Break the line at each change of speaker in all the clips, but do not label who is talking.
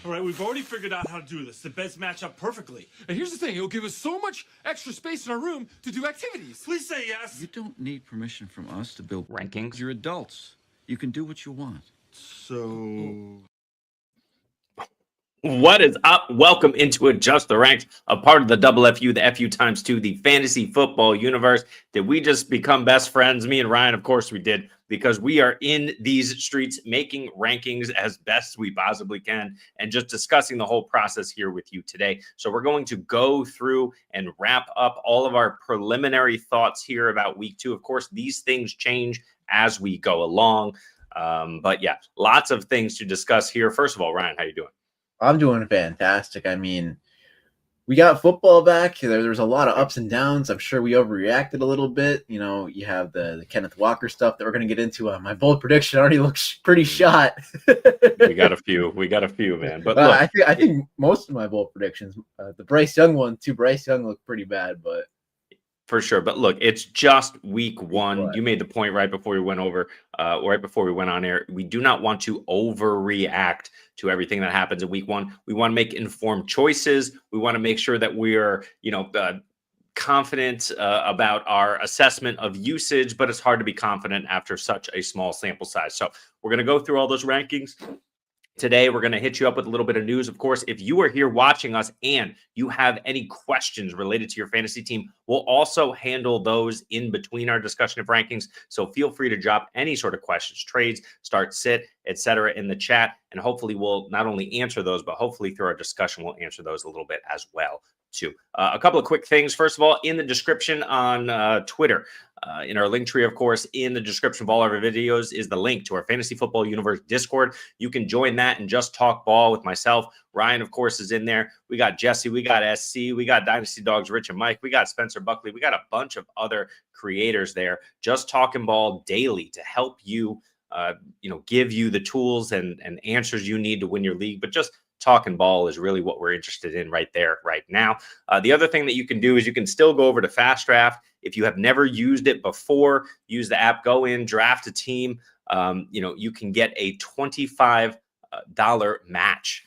All right, we've already figured out how to do this. The beds match up perfectly.
And here's the thing, it'll give us so much extra space in our room to do activities.
Please say yes.
You don't need permission from us to build
Rankings?
You're adults. You can do what you want.
So...
What is up? Welcome into Adjust the Ranks, a part of the double FU, the FU times 2, the fantasy football universe. Did we just become best friends? Me and Ryan, of course we did, because we are in these streets making rankings as best we possibly can and just discussing the whole process here with you today. So we're going to go through and wrap up all of our preliminary thoughts here about week 2. Of course, these things change as we go along. But yeah, lots of things to discuss here. First of all, Ryan, how you doing?
I'm doing fantastic. I mean, we got football back. There's a lot of ups and downs. I'm sure we overreacted a little bit. You know, you have the Kenneth Walker stuff that we're going to get into. My bold prediction already looks pretty shot.
We got a few, man. But look,
I think most of my bold predictions, the Bryce Young one, too. Bryce Young looked pretty bad, but
for sure. But look, it's just week 1. What? You made the point right before we went on air. We do not want to overreact to everything that happens in week 1. We want to make informed choices. We want to make sure that we are, confident about our assessment of usage, but it's hard to be confident after such a small sample size. So we're going to go through all those rankings. Today, we're going to hit you up with a little bit of news. Of course, if you are here watching us and you have any questions related to your fantasy team, we'll also handle those in between our discussion of rankings. So feel free to drop any sort of questions, trades, start, sit, etc. in the chat. And hopefully we'll not only answer those, but hopefully through our discussion, we'll answer those a little bit as well, too. A couple of quick things. First of all, in the description on Twitter, in our link tree, of course, in the description of all of our videos is the link to our Fantasy Football Universe Discord. You can join that and just talk ball with myself. Ryan, of course, is in there. We got Jesse, we got SC, we got Dynasty Dogs, Rich and Mike, we got Spencer Buckley, we got a bunch of other creators there just talking ball daily to help you, give you the tools and answers you need to win your league, but just talking ball is really what we're interested in right there, right now. The other thing that you can do is you can still go over to Fast Draft. If you have never used it before, use the app, go in, draft a team. You can get a $25 match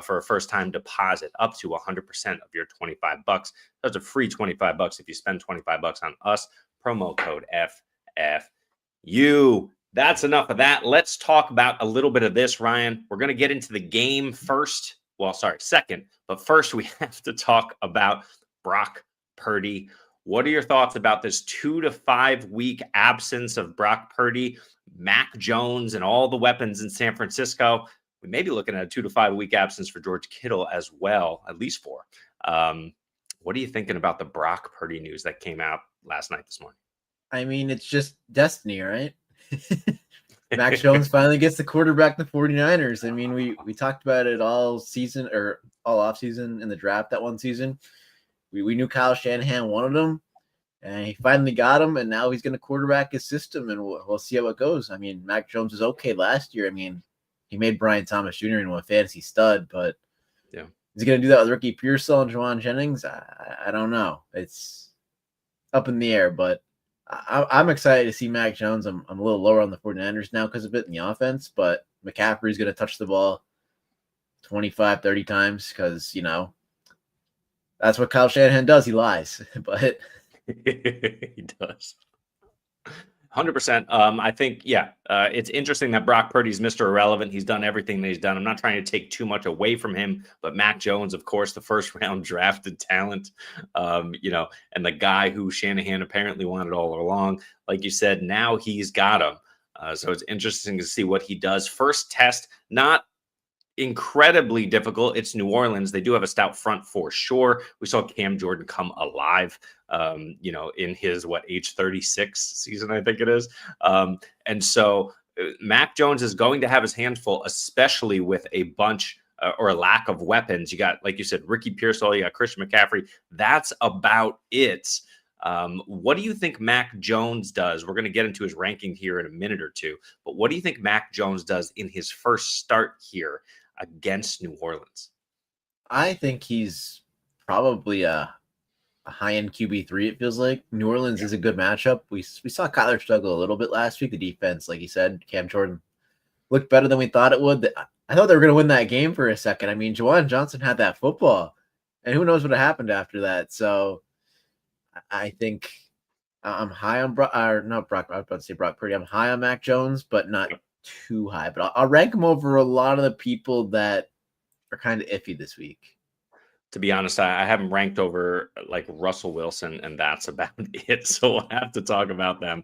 for a first-time deposit up to 100% of your $25. That's a free $25 if you spend $25 on us. Promo code FFU. That's enough of that. Let's talk about a little bit of this, Ryan. We're going to get into the game second. But first, we have to talk about Brock Purdy. What are your thoughts about this 2 to 5 week absence of Brock Purdy, Mac Jones, and all the weapons in San Francisco? We may be looking at a 2 to 5 week absence for George Kittle as well, at least 4. What are you thinking about the Brock Purdy news that came out last night, this morning?
I mean, it's just destiny, right? Mac Jones finally gets the quarterback the 49ers. I mean, we talked about it all season or all offseason in the draft that one season. We knew Kyle Shanahan wanted him, and he finally got him, and now he's going to quarterback his system, and we'll see how it goes. I mean, Mac Jones was okay last year. I mean, he made Brian Thomas Jr. into a fantasy stud, but
yeah,
is he going to do that with Ricky Pearsall and Juwan Jennings? I don't know. It's up in the air, but I'm excited to see Mac Jones. I'm a little lower on the 49ers now because of it in the offense, but McCaffrey's going to touch the ball 25, 30 times because, that's what Kyle Shanahan does. He lies, but
he does. 100%. I think, it's interesting that Brock Purdy's Mr. Irrelevant. He's done everything that he's done. I'm not trying to take too much away from him, but Mac Jones, of course, the first round drafted talent, and the guy who Shanahan apparently wanted all along. Like you said, now he's got him. So it's interesting to see what he does. First test, not incredibly difficult. It's New Orleans. They do have a stout front for sure. We saw Cam Jordan come alive, in his age 36 season, I think it is. And so Mac Jones is going to have his hands full, especially with a bunch or a lack of weapons. You got, like you said, Ricky Pearsall, you got Christian McCaffrey. That's about it. What do you think Mac Jones does? We're going to get into his ranking here in a minute or two, but what do you think Mac Jones does in his first start here against New Orleans?
I think he's probably a high-end QB3, it feels like. New Orleans is a good matchup. We saw Kyler struggle a little bit last week. The defense, like you said, Cam Jordan looked better than we thought it would. I thought they were going to win that game for a second. I mean, Juwan Johnson had that football, and who knows what happened after that. So I think I'm high on Brock. Not Brock. I was about to say Brock Purdy. I'm high on Mac Jones, but not too high. But I'll rank him over a lot of the people that are kind of iffy this week.
To be honest, I haven't ranked over like Russell Wilson, and that's about it. So we'll have to talk about them.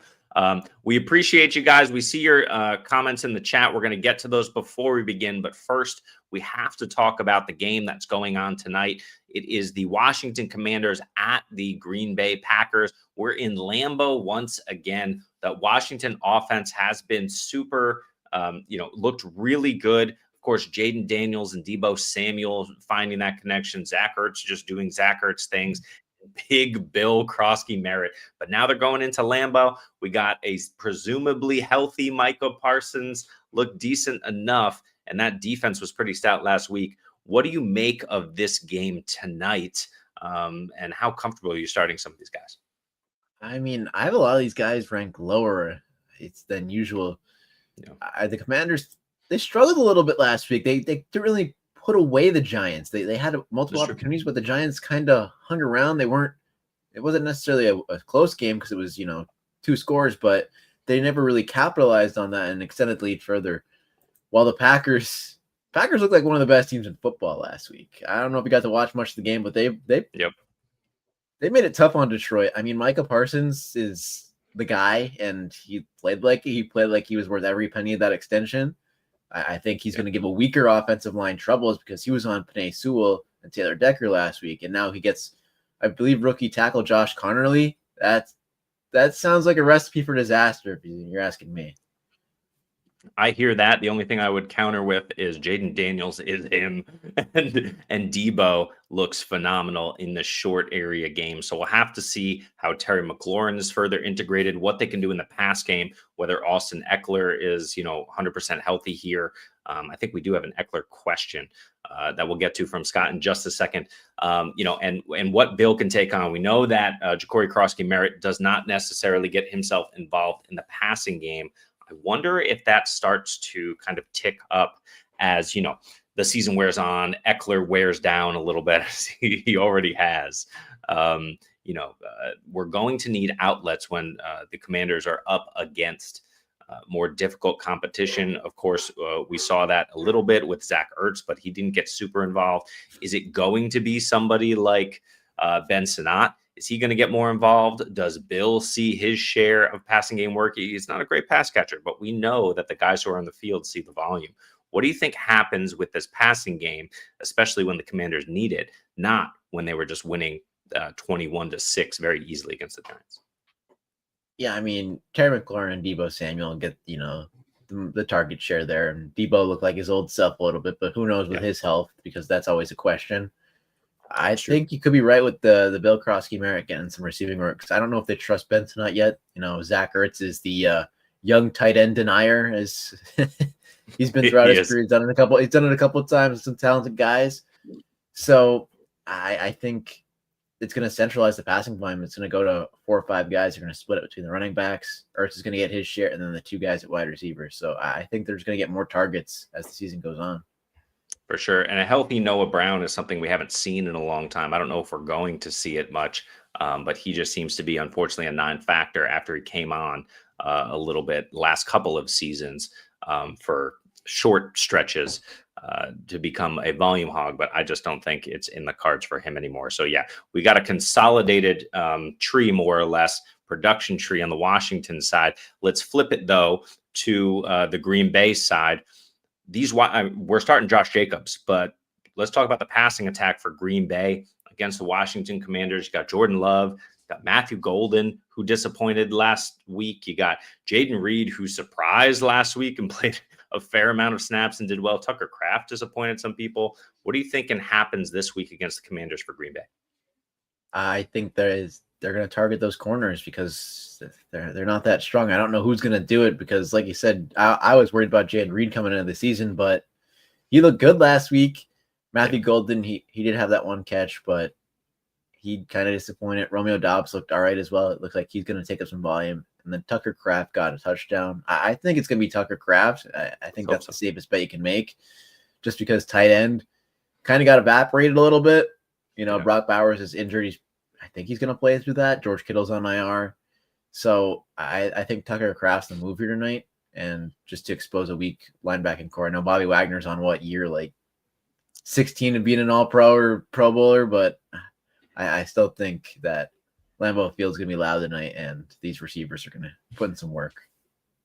We appreciate you guys. We see your comments in the chat. We're going to get to those before we begin. But first, we have to talk about the game that's going on tonight. It is the Washington Commanders at the Green Bay Packers. We're in Lambeau once again. The Washington offense has been super, looked really good. Of course, Jaden Daniels and Deebo Samuel finding that connection. Zach Ertz just doing Zach Ertz things. Big Bill Krosky Merritt. But now they're going into Lambeau. We got a presumably healthy Micah Parsons, looked decent enough, and that defense was pretty stout last week. What do you make of this game tonight, and how comfortable are you starting some of these guys?
I mean, I have a lot of these guys ranked lower than usual. Yeah. The Commanders, they struggled a little bit last week. They didn't really put away the Giants. They had multiple opportunities, but the Giants kind of hung around. It wasn't necessarily a close game because it was, 2 scores, but they never really capitalized on that and extended the lead further. While the Packers looked like one of the best teams in football last week. I don't know if you got to watch much of the game, but they made it tough on Detroit. I mean, Micah Parsons is the guy, and he played like he was worth every penny of that extension. I think he's going to give a weaker offensive line troubles because he was on Penei Sewell and Taylor Decker last week, and now he gets, I believe, rookie tackle Josh Connerly. That sounds like a recipe for disaster if you're asking me.
I hear that. The only thing I would counter with is Jaden Daniels is him, and Deebo looks phenomenal in the short area game. So we'll have to see how Terry McLaurin is further integrated, what they can do in the pass game, whether Austin Ekeler is, 100% healthy here. I think we do have an Ekeler question that we'll get to from Scott in just a second. And what Bill can take on. We know that Ja'Cory Krosky Merritt does not necessarily get himself involved in the passing game. I wonder if that starts to kind of tick up as, the season wears on, Ekeler wears down a little bit as he already has. We're going to need outlets when the Commanders are up against more difficult competition. Of course, we saw that a little bit with Zach Ertz, but he didn't get super involved. Is it going to be somebody like Ben Sinnott? Is he going to get more involved? Does Bill see his share of passing game work? He's not a great pass catcher, but we know that the guys who are on the field see the volume. What do you think happens with this passing game, especially when the Commanders need it, not when they were just winning 21-6 very easily against the Giants?
Yeah, I mean, Terry McLaurin and Deebo Samuel get, the target share there. And Deebo looked like his old self a little bit, but who knows with his health, because that's always a question. I think you could be right with the Bill Krosky Merritt getting some receiving work, because I don't know if they trust Ben Sinnott yet. Zach Ertz is the young tight end denier, as he's been throughout his career. He's done it a couple of times with some talented guys. So I think it's going to centralize the passing volume. It's going to go to 4 or 5 guys. They're going to split it between the running backs. Ertz is going to get his share, and then the 2 guys at wide receiver. So I think they're just going to get more targets as the season goes on.
For sure. And a healthy Noah Brown is something we haven't seen in a long time. I don't know if we're going to see it much, but he just seems to be, unfortunately, a non-factor after he came on a little bit last couple of seasons for short stretches to become a volume hog. But I just don't think it's in the cards for him anymore. So, yeah, we got a consolidated tree, more or less, production tree on the Washington side. Let's flip it, though, to the Green Bay side. We're starting Josh Jacobs, but let's talk about the passing attack for Green Bay against the Washington Commanders. You got Jordan Love, you got Matthew Golden, who disappointed last week. You got Jaden Reed, who surprised last week and played a fair amount of snaps and did well. Tucker Kraft disappointed some people. What are you thinking happens this week against the Commanders for Green Bay?
I think they're going to target those corners because they're not that strong. I don't know who's going to do it because, like you said, I was worried about Jaden Reed coming into the season, but he looked good last week. Matthew Golden, he did have that one catch, but he kind of disappointed. Romeo Doubs looked all right as well. It looks like he's going to take up some volume. And then Tucker Kraft got a touchdown. I think it's going to be Tucker Kraft. I think that's the safest bet you can make. just because tight end kind of got evaporated a little bit.
Yeah.
Brock Bowers is injured. I think he's going to play through that. George Kittle's on IR. So I think Tucker Kraft's the move here tonight, and just to expose a weak linebacking core. I know Bobby Wagner's on what year, like 16 of being an all-pro or Pro Bowler, but I still think that Lambeau Field's going to be loud tonight, and these receivers are going to put in some work.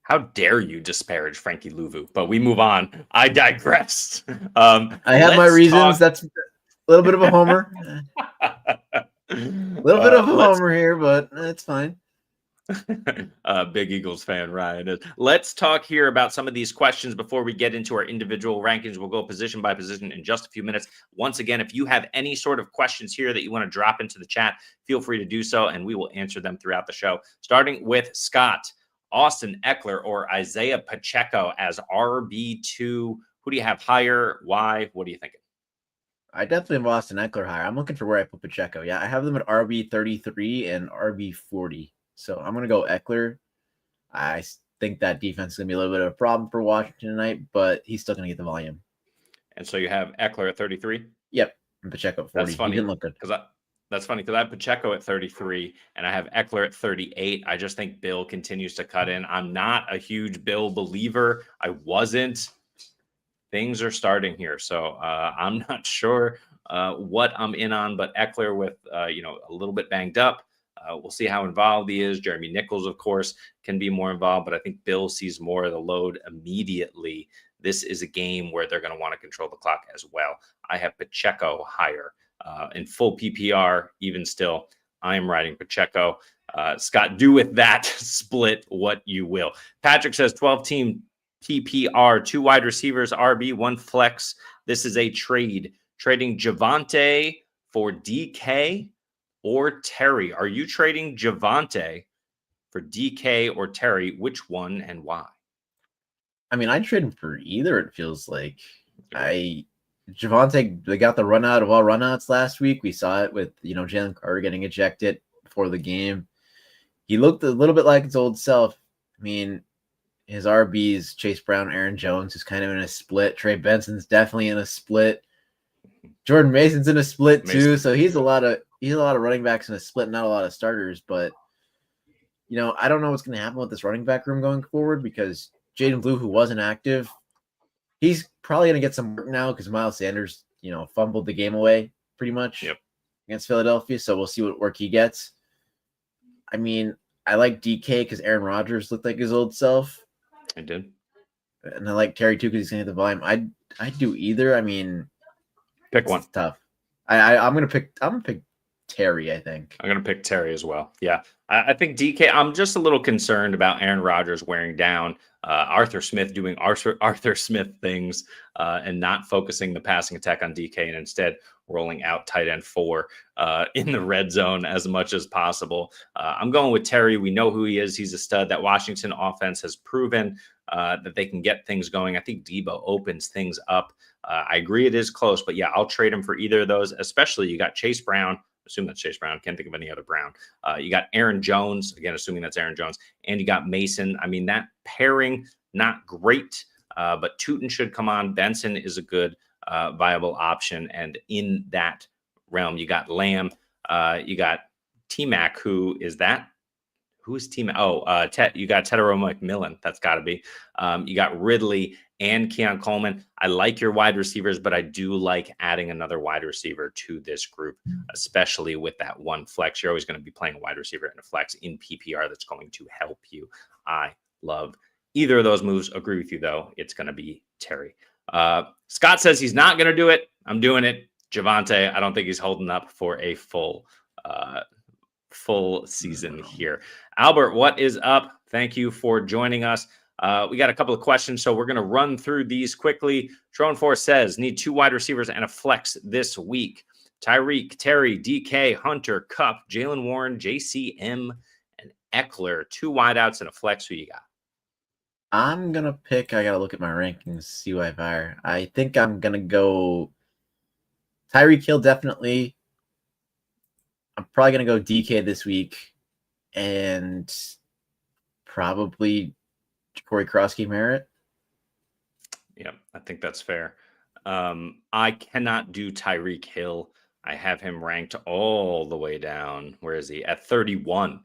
How dare you disparage Frankie Louvu? But we move on. I digress.
I have my reasons. That's a little bit of a homer. A little bit of a homer here, but it's fine.
Big Eagles fan, Ryan. Let's talk here about some of these questions before we get into our individual rankings. We'll go position by position in just a few minutes. Once again, if you have any sort of questions here that you want to drop into the chat, feel free to do so, and we will answer them throughout the show. Starting with Scott. Austin Ekeler or Isaiah Pacheco as RB2. Who do you have higher? Why? What are you thinking?
I definitely have Austin Ekeler higher. I'm looking for where I put Pacheco. Yeah, I have them at RB33 and RB40. So I'm going to go Ekeler. I think that defense is going to be a little bit of a problem for Washington tonight, but he's still going to get the volume.
And so you have Ekeler at 33?
Yep, and Pacheco at 40.
That's funny.
He didn't look good.
That's funny because I have Pacheco at 33 and I have Ekeler at 38. I just think Bill continues to cut in. I'm not a huge Bill believer. I wasn't. Things are starting here. So I'm not sure what I'm in on, but Ekeler with, a little bit banged up. We'll see how involved he is. Jeremy Nichols, of course, can be more involved, but I think Bill sees more of the load immediately. This is a game where they're going to want to control the clock as well. I have Pacheco higher. In full PPR, even still, I am riding Pacheco. Scott, do with that split what you will. Patrick says 12-team PPR, 2 wide receivers, RB, 1 flex. This is a trade. Trading Javonte for DK or Terry. Are you trading Javonte for DK or Terry? Which one and why?
I mean, I'd trade him for either, it feels like. Javonte, they got the run out of all runouts last week. We saw it with, Jalen Carter getting ejected before the game. He looked a little bit like his old self. I mean, his RBs, Chase Brown, Aaron Jones is kind of in a split. Trey Benson's definitely in a split. Jordan Mason's in a split too. So he's a lot of running backs in a split, not a lot of starters. But, I don't know what's going to happen with this running back room going forward because Jaden Blue, who wasn't active, he's probably going to get some work now because Miles Sanders, fumbled the game away pretty much against Philadelphia. So we'll see what work he gets. I mean, I like DK because Aaron Rodgers looked like his old self.
I did.
And I like Terry too because he's going to get the volume. I'd do either. I mean,
pick one.
It's tough. I'm going to pick Terry, I think.
I'm going to pick Terry as well. Yeah. I think DK, I'm just a little concerned about Aaron Rodgers wearing down Arthur Smith doing Arthur Smith things and not focusing the passing attack on DK and instead rolling out tight end 4 in the red zone as much as possible. I'm going with Terry. We know who he is. He's a stud. That Washington offense has proven that they can get things going. I think Deebo opens things up. I agree it is close, but yeah, I'll trade him for either of those, especially you got Chase Brown. Assume that's Chase Brown. Can't think of any other Brown. You got Aaron Jones, again, assuming that's Aaron Jones, and you got Mason. I mean, that pairing, not great, but Tootin should come on. Benson is a good, viable option. And in that realm, you got Lamb, you got T-Mac, who is that? Who is T-Mac? Oh, you got Tedero McMillan. That's got to be. You got Ridley and Keon Coleman. I like your wide receivers, but I do like adding another wide receiver to this group, especially with that one flex. You're always going to be playing a wide receiver in a flex in PPR that's going to help you. I love either of those moves. Agree with you, though. It's going to be Terry. Scott says he's not going to do it. I'm doing it. Javonte, I don't think he's holding up for a full season here. Albert, what is up? Thank you for joining us. We got a couple of questions, so we're going to run through these quickly. Drone Force says, need 2 wide receivers and a flex this week. Tyreek, Terry, DK, Hunter, Cup, Jaylen Warren, JCM, and Ekeler. 2 wideouts and a flex. Who you got?
I'm going to pick, I got to look at my rankings, see who I fire. I think I'm going to go Tyreek Hill, definitely. I'm probably going to go DK this week. And probably Corey Krosky Merritt.
Yeah, I think that's fair. I cannot do Tyreek Hill. I have him ranked all the way down. Where is he? At 31.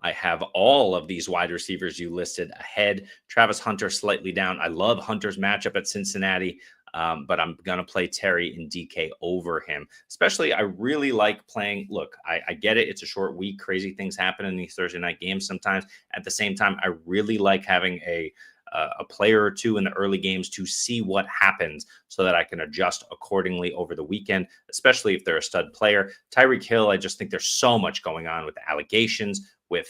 I have all of these wide receivers you listed ahead. Travis Hunter slightly down. I love Hunter's matchup at Cincinnati, but I'm going to play Terry and DK over him. Especially, I really like playing. Look, I get it. It's a short week. Crazy things happen in these Thursday night games sometimes. At the same time, I really like having a player or two in the early games to see what happens so that I can adjust accordingly over the weekend, especially if they're a stud player. Tyreek Hill, I just think there's so much going on with the allegations, with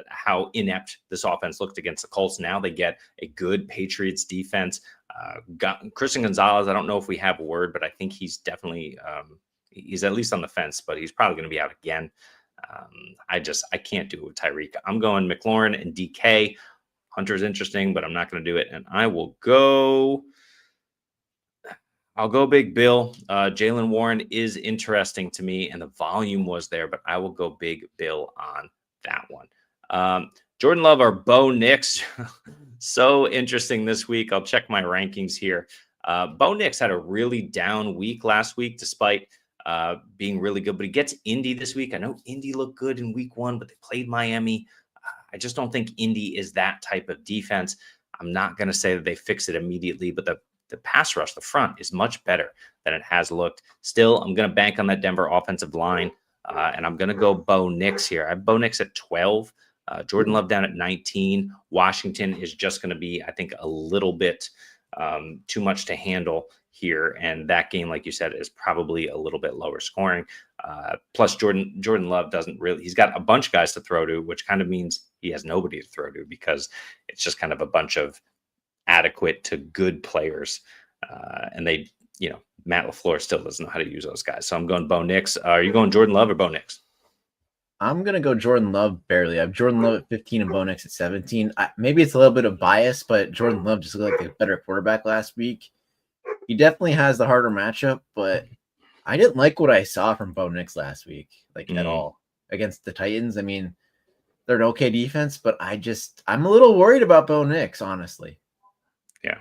how inept this offense looked against the Colts. Now they get a good Patriots defense. Christian Gonzalez, I don't know if we have a word, but I think he's definitely, he's at least on the fence, but he's probably going to be out again. I can't do it with Tyreek. I'm going McLaurin and DK. Hunter's interesting, but I'm not going to do it. And I'll go Big Bill. Jaylen Warren is interesting to me, and the volume was there, but I will go Big Bill on that one. Jordan Love or Bo Nix. So interesting this week. I'll check my rankings here. Bo Nix had a really down week last week, despite being really good, but he gets Indy this week. I know Indy looked good in week 1, but they played Miami. I just don't think Indy is that type of defense. I'm not going to say that they fix it immediately, but the pass rush, the front, is much better than it has looked. Still, I'm going to bank on that Denver offensive line, and I'm going to go Bo Nix here. I have Bo Nix at 12, Jordan Love down at 19. Washington is just going to be, I think, a little bit too much to handle here, and that game, like you said, is probably a little bit lower scoring. Plus, Jordan Love doesn't really, he's got a bunch of guys to throw to, which kind of means he has nobody to throw to because it's just kind of a bunch of adequate to good players. And they, Matt LaFleur still doesn't know how to use those guys. So I'm going Bo Nix. Are you going Jordan Love or Bo Nix?
I'm going to go Jordan Love barely. I have Jordan Love at 15 and Bo Nix at 17. Maybe it's a little bit of bias, but Jordan Love just looked like a better quarterback last week. He definitely has the harder matchup, but I didn't like what I saw from Bo Nix last week, at all against the Titans. I mean, they're an okay defense, but I'm a little worried about Bo Nix, honestly.
Yeah,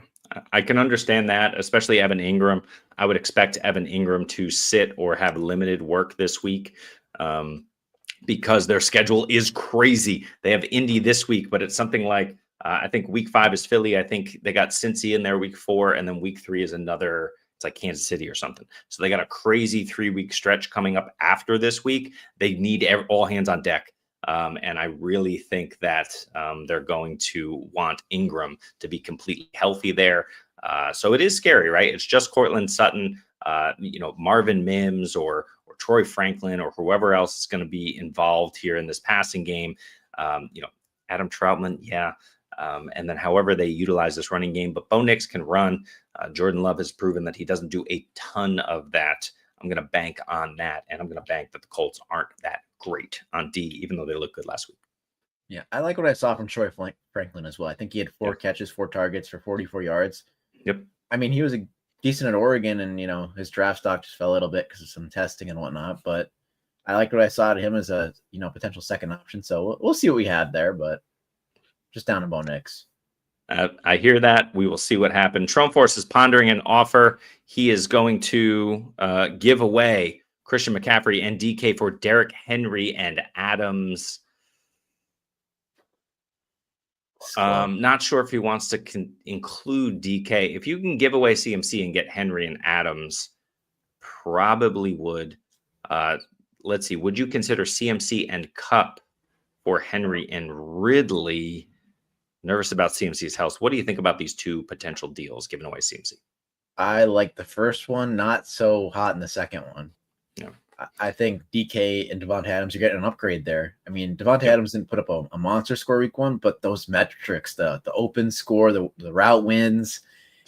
I can understand that, especially Evan Ingram. I would expect Evan Ingram to sit or have limited work this week because their schedule is crazy. They have Indy this week, but it's something like, I think week 5 is Philly. I think they got Cincy in there week 4, and then week 3 is another. It's like Kansas City or something. So they got a crazy 3-week stretch coming up after this week. They need all hands on deck. And I really think that they're going to want Ingram to be completely healthy there. So it is scary, right? It's just Cortland Sutton, Marvin Mims or Troy Franklin or whoever else is going to be involved here in this passing game. Adam Troutman, yeah. And then however they utilize this running game. But Bo Nix can run. Jordan Love has proven that he doesn't do a ton of that. I'm going to bank on that, and I'm going to bank that the Colts aren't that great on D, even though they looked good last week.
Yeah, I like what I saw from Troy Franklin as well. I think he had 4 catches, 4 targets for 44 yards.
Yep.
I mean, he was decent at Oregon, and, his draft stock just fell a little bit because of some testing and whatnot. But I liked what I saw to him as a, potential second option. So we'll see what we had there, but just down to Bo Nix.
I hear that. We will see what happens. Trump Force is pondering an offer. He is going to give away Christian McCaffrey and DK for Derrick Henry and Adams. Not sure if he wants to include DK. If you can give away CMC and get Henry and Adams, probably would. Let's see. Would you consider CMC and Cup for Henry and Ridley? Nervous about CMC's health. What do you think about these 2 potential deals giving away CMC? I
like the first one, not so hot in the second one.
Yeah.
I think DK and Davante Adams are getting an upgrade there. I mean, Davante Adams didn't put up a monster score week 1, but those metrics, the open score, the route wins,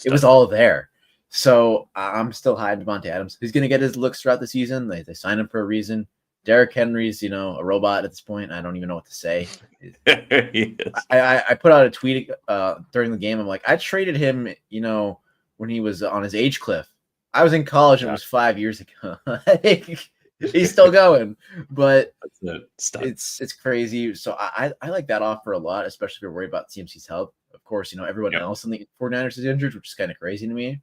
it was all there. So I'm still high on Davante Adams. He's going to get his looks throughout the season. They signed him for a reason. Derrick Henry's, a robot at this point. I don't even know what to say.
Yes.
I put out a tweet during the game. I'm like, I traded him, when he was on his age cliff. I was in college and it was 5 years ago. He's still going, but it's crazy. So I like that offer a lot, especially if you're worried about CMC's health. Of course, everyone else in the 49ers is injured, which is kind of crazy to me.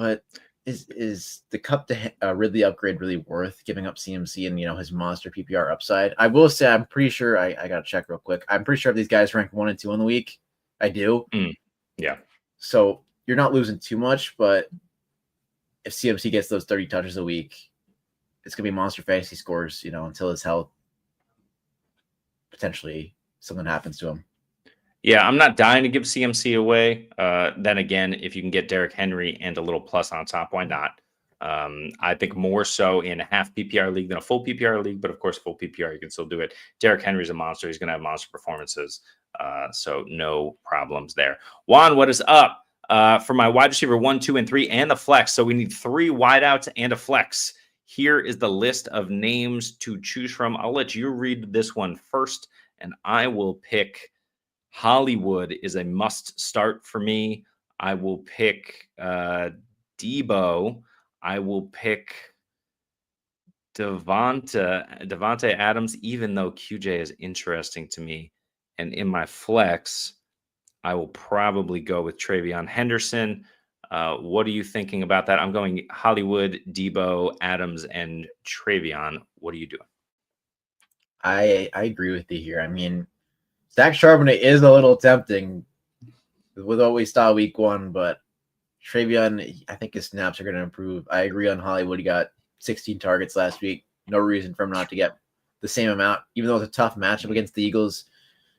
But is the Cup to Ridley upgrade really worth giving up CMC and his monster PPR upside? I will say I'm pretty sure I gotta check real quick. I'm pretty sure if these guys rank 1 and 2 in the week, I do.
Yeah.
So you're not losing too much, but if CMC gets those 30 touches a week, it's gonna be monster fantasy scores, until his health potentially something happens to him.
Yeah, I'm not dying to give CMC away. Then again, if you can get Derrick Henry and a little plus on top, why not? I think more so in a half PPR league than a full PPR league, but of course, full PPR, you can still do it. Derrick Henry's a monster. He's going to have monster performances. So no problems there. Juan, what is up? For my wide receiver 1, 2, and 3 and the flex. So we need 3 wideouts and a flex. Here is the list of names to choose from. I'll let you read this one first, and I will pick Hollywood is a must start for me. I will pick Deebo. I will pick Davante Adams, even though QJ is interesting to me. And in my flex, I will probably go with Travion Henderson. What are you thinking about that? I'm going Hollywood, Deebo, Adams, and Travion. What are you doing?
I agree with you here. I mean, Zach Charbonnet is a little tempting with what we saw week 1, but Travion, I think his snaps are going to improve. I agree on Hollywood. He got 16 targets last week. No reason for him not to get the same amount, even though it's a tough matchup against the Eagles.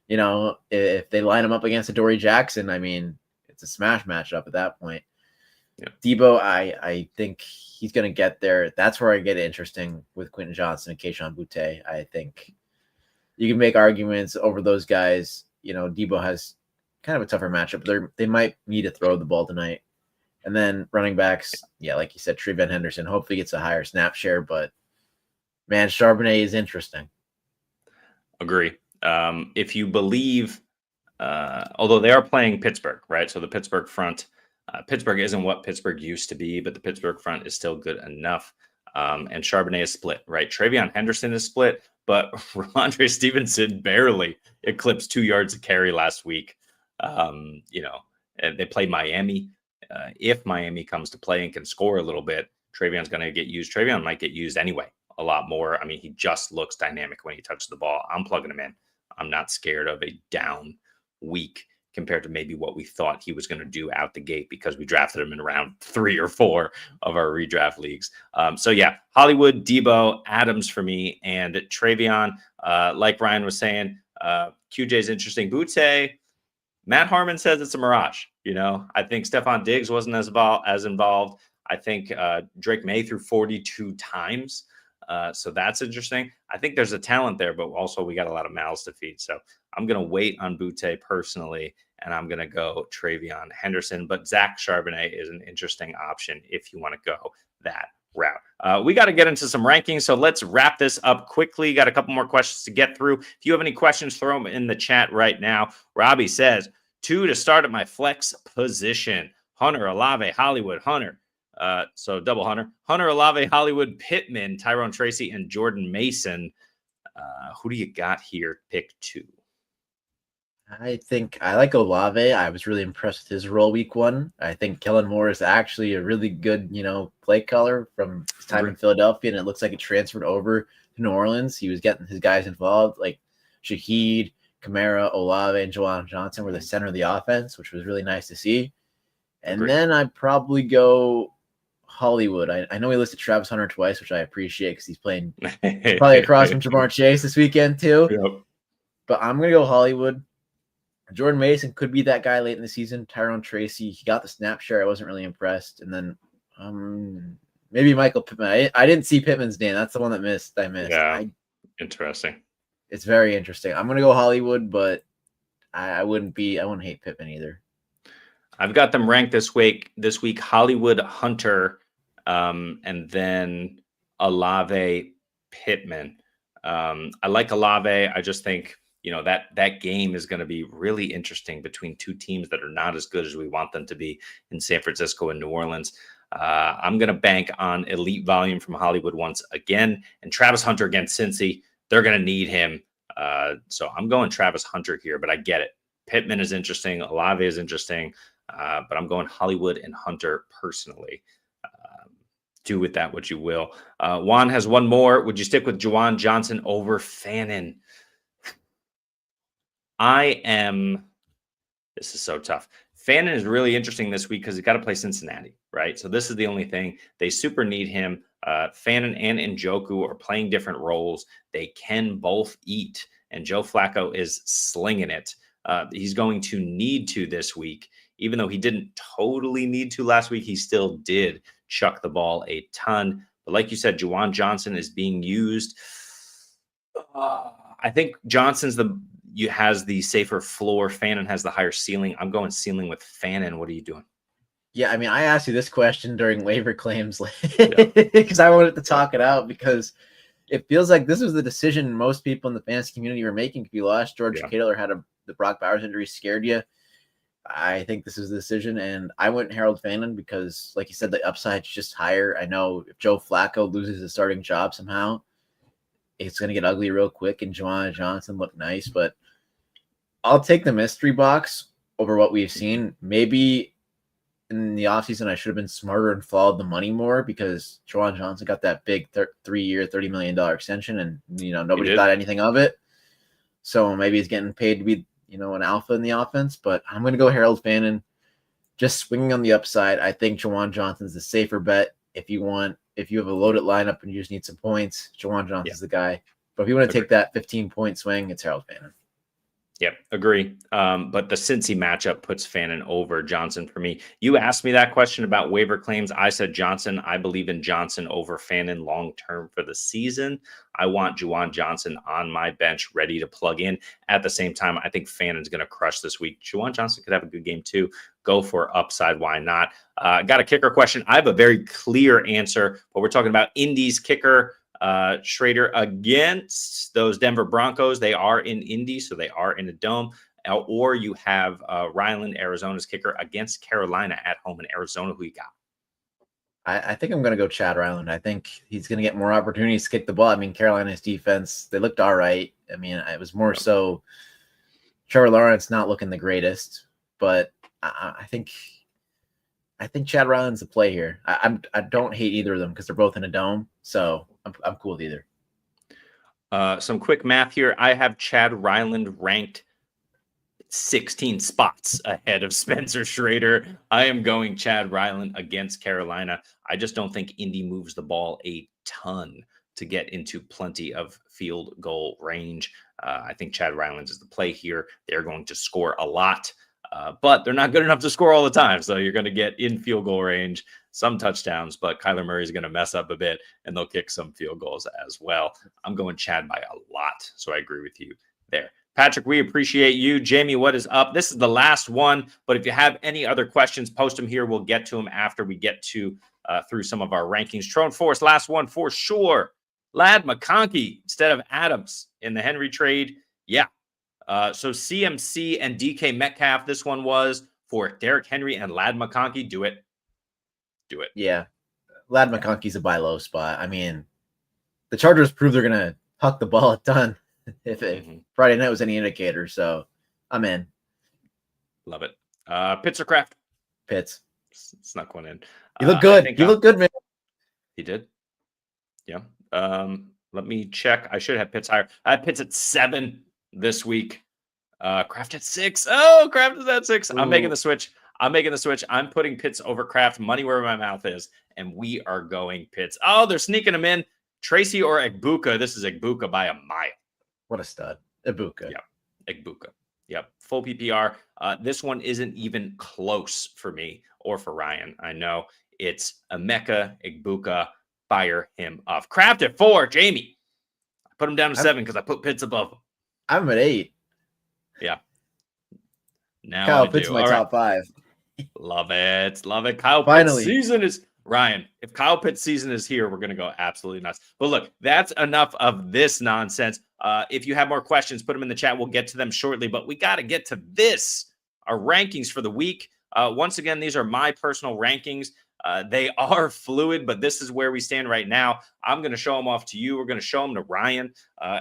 If they line him up against Adoree Jackson, I mean, it's a smash matchup at that point. Yeah. Deebo, I think he's going to get there. That's where I get interesting with Quentin Johnson and Kayshon Boutte. I think you can make arguments over those guys. Deebo has kind of a tougher matchup. They might need to throw the ball tonight. And then running backs, yeah, like you said, Travion Henderson hopefully gets a higher snap share. But, man, Charbonnet is interesting.
Agree. If you believe, although they are playing Pittsburgh, right? So the Pittsburgh front, Pittsburgh isn't what Pittsburgh used to be, but the Pittsburgh front is still good enough. And Charbonnet is split, right? Travion Henderson is split, but Ramondre Stevenson barely eclipsed 2 yards a carry last week. And they play Miami. If Miami comes to play and can score a little bit, Travion's going to get used. Travion might get used anyway a lot more. I mean, he just looks dynamic when he touches the ball. I'm plugging him in. I'm not scared of a down week compared to maybe what we thought he was going to do out the gate because we drafted him in round 3 or 4 of our redraft leagues. So yeah, Hollywood, Deebo, Adams for me, and Travion. Like Ryan was saying, QJ's interesting. Boutte, Matt Harmon says it's a mirage. I think Stephon Diggs wasn't as involved. I think Drake Maye threw 42 times. So that's interesting. I think there's a talent there, but also we got a lot of mouths to feed. So I'm going to wait on Boutte personally, and I'm going to go Travion Henderson. But Zach Charbonnet is an interesting option if you want to go that route. We got to get into some rankings, so let's wrap this up quickly. Got a couple more questions to get through. If you have any questions, throw them in the chat right now. Robbie says, 2 to start at my flex position. Hunter, Olave, Hollywood, Hunter. So double Hunter, Olave, Hollywood, Pittman, Tyrone Tracy, and Jordan Mason. Who do you got here? Pick 2.
I think I like Olave. I was really impressed with his role week 1. I think Kellen Moore is actually a really good, play caller from his time in Philadelphia, and it looks like it transferred over to New Orleans. He was getting his guys involved, like Shaheed, Kamara, Olave, and Juwan Johnson were the center of the offense, which was really nice to see. And then I'd probably go Hollywood. I know we listed Travis Hunter twice, which I appreciate because he's playing probably across from Jamar Chase this weekend too.
Yep.
But I'm going to go Hollywood. Jordan Mason could be that guy late in the season. Tyrone Tracy, he got the snap share. I wasn't really impressed. And then maybe Michael Pittman. I didn't see Pittman's name. That's the one that I missed.
Yeah, interesting.
It's very interesting. I'm going to go Hollywood, but I wouldn't hate Pittman either.
I've got them ranked this week. Hollywood, Hunter, and then Olave, Pittman. I like Olave. I just think that game is going to be really interesting between 2 teams that are not as good as we want them to be in San Francisco and New Orleans. I'm going to bank on elite volume from Hollywood once again, and Travis Hunter against Cincy. They're going to need him. So I'm going Travis Hunter here, but I get it. Pittman is interesting. Olave is interesting. but I'm going Hollywood and Hunter personally. Do with that what you will. Juan has one more. Would you stick with Juwan Johnson over Fannin? This is so tough. Fannin is really interesting this week because he's got to play Cincinnati, right? So this is the only thing. They super need him. Fannin and Njoku are playing different roles. They can both eat, and Joe Flacco is slinging it. He's going to need to this week. Even though he didn't totally need to last week, he still did chuck the ball a ton. But like you said, Juwan Johnson is being used. I think Johnson's has the safer floor. Fannin has the higher ceiling. I'm going ceiling with Fannin. What are you doing?
Yeah, I mean, I asked you this question during waiver claims because I wanted to talk it out because it feels like this was the decision most people in the fantasy community were making. If you lost George Kittle had the Brock Bowers injury scared you, I think this is the decision, and I went Harold Fannin because, like you said, the upside's just higher. I know if Joe Flacco loses his starting job somehow, it's going to get ugly real quick, and Juwan Johnson looked nice, but I'll take the mystery box over what we've seen. Maybe in the offseason, I should have been smarter and followed the money more because Juwan Johnson got that big 3-year, $30 million extension, and nobody thought anything of it. So maybe he's getting paid to be an alpha in the offense, but I'm going to go Harold Fannin, just swinging on the upside. I think Juwan Johnson's the safer bet. If you have a loaded lineup and you just need some points, Juwan Johnson's the guy. But if you want to take that 15-point swing, it's Harold Fannin.
Yep, agree. But the Cincy matchup puts Fannin over Johnson for me. You asked me that question about waiver claims. I said Johnson. I believe in Johnson over Fannin long-term for the season. I want Juwan Johnson on my bench ready to plug in. At the same time, I think Fannin's going to crush this week. Juwan Johnson could have a good game too. Go for upside. Why not? Got a kicker question. I have a very clear answer, but we're talking about Indy's kicker. Shrader against those Denver Broncos. They are in Indy, so they are in a dome. Or you have Ryland, Arizona's kicker, against Carolina at home in Arizona. Who you got?
I think I'm going to go Chad Ryland. I think he's going to get more opportunities to kick the ball. I mean, Carolina's defense, they looked all right. I mean, it was more so Trevor Lawrence not looking the greatest, but I think Chad Ryland's the play here. I don't hate either of them because they're both in a dome, so I'm cool with either.
Some quick math here. I have Chad Ryland ranked 16 spots ahead of Spencer Shrader. I am going Chad Ryland against Carolina. I just don't think Indy moves the ball a ton to get into plenty of field goal range. I think Chad Ryland is the play here. They're going to score a lot. But they're not good enough to score all the time. So you're going to get in field goal range, some touchdowns, but Kyler Murray is going to mess up a bit and they'll kick some field goals as well. I'm going Chad by a lot. So I agree with you there. Patrick, we appreciate you. Jamie, what is up? This is the last one, but if you have any other questions, post them here. We'll get to them after we get to through some of our rankings. Trone Force, last one for sure. Ladd McConkey instead of Adams in the Henry trade. Yeah. So CMC and DK Metcalf, this one was for Derrick Henry and Ladd McConkey. Do it.
Yeah. Ladd McConkey's a buy low spot. I mean, the Chargers prove they're going to huck the ball a ton if Friday night was any indicator. So I'm in.
Love it. Pitts or Kraft?
Pitts.
Snuck one in.
You look good. You look good, man.
He did. Yeah. Let me check. I should have Pitts higher. I had Pitts at 7 this week. Kraft at 6. Oh, Kraft is at 6. I'm making the switch. I'm putting Pitts over Kraft, money where my mouth is, and we are going Pitts. Oh, they're sneaking him in. Tracy or Egbuka. This is Egbuka by a mile.
What a stud. Egbuka.
Yeah, Egbuka. Yep, full PPR. This one isn't even close for me or for Ryan. I know it's Emeka, Egbuka. Fire him off. Kraft at 4. Jamie. I put him down to 7 because I put Pitts above him.
I'm at 8.
Yeah. Now
Kyle Pitts my top 5.
Love it. Kyle
Finally.
Pitts season is Ryan. If Kyle Pitts season is here, we're going to go absolutely nuts. But look, that's enough of this nonsense. If you have more questions, put them in the chat. We'll get to them shortly, but we got to get to this, our rankings for the week. Once again, these are my personal rankings. They are fluid, but this is where we stand right now. I'm going to show them off to you. We're going to show them to Ryan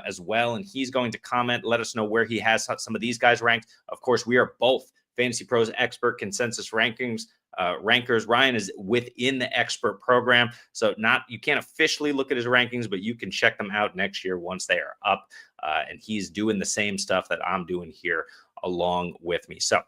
as well, and he's going to comment, let us know where he has some of these guys ranked. Of course, we are both Fantasy Pros expert consensus rankings. Rankers. Ryan is within the expert program, so you can't officially look at his rankings, but you can check them out next year once they are up. And he's doing the same stuff that I'm doing here along with me. So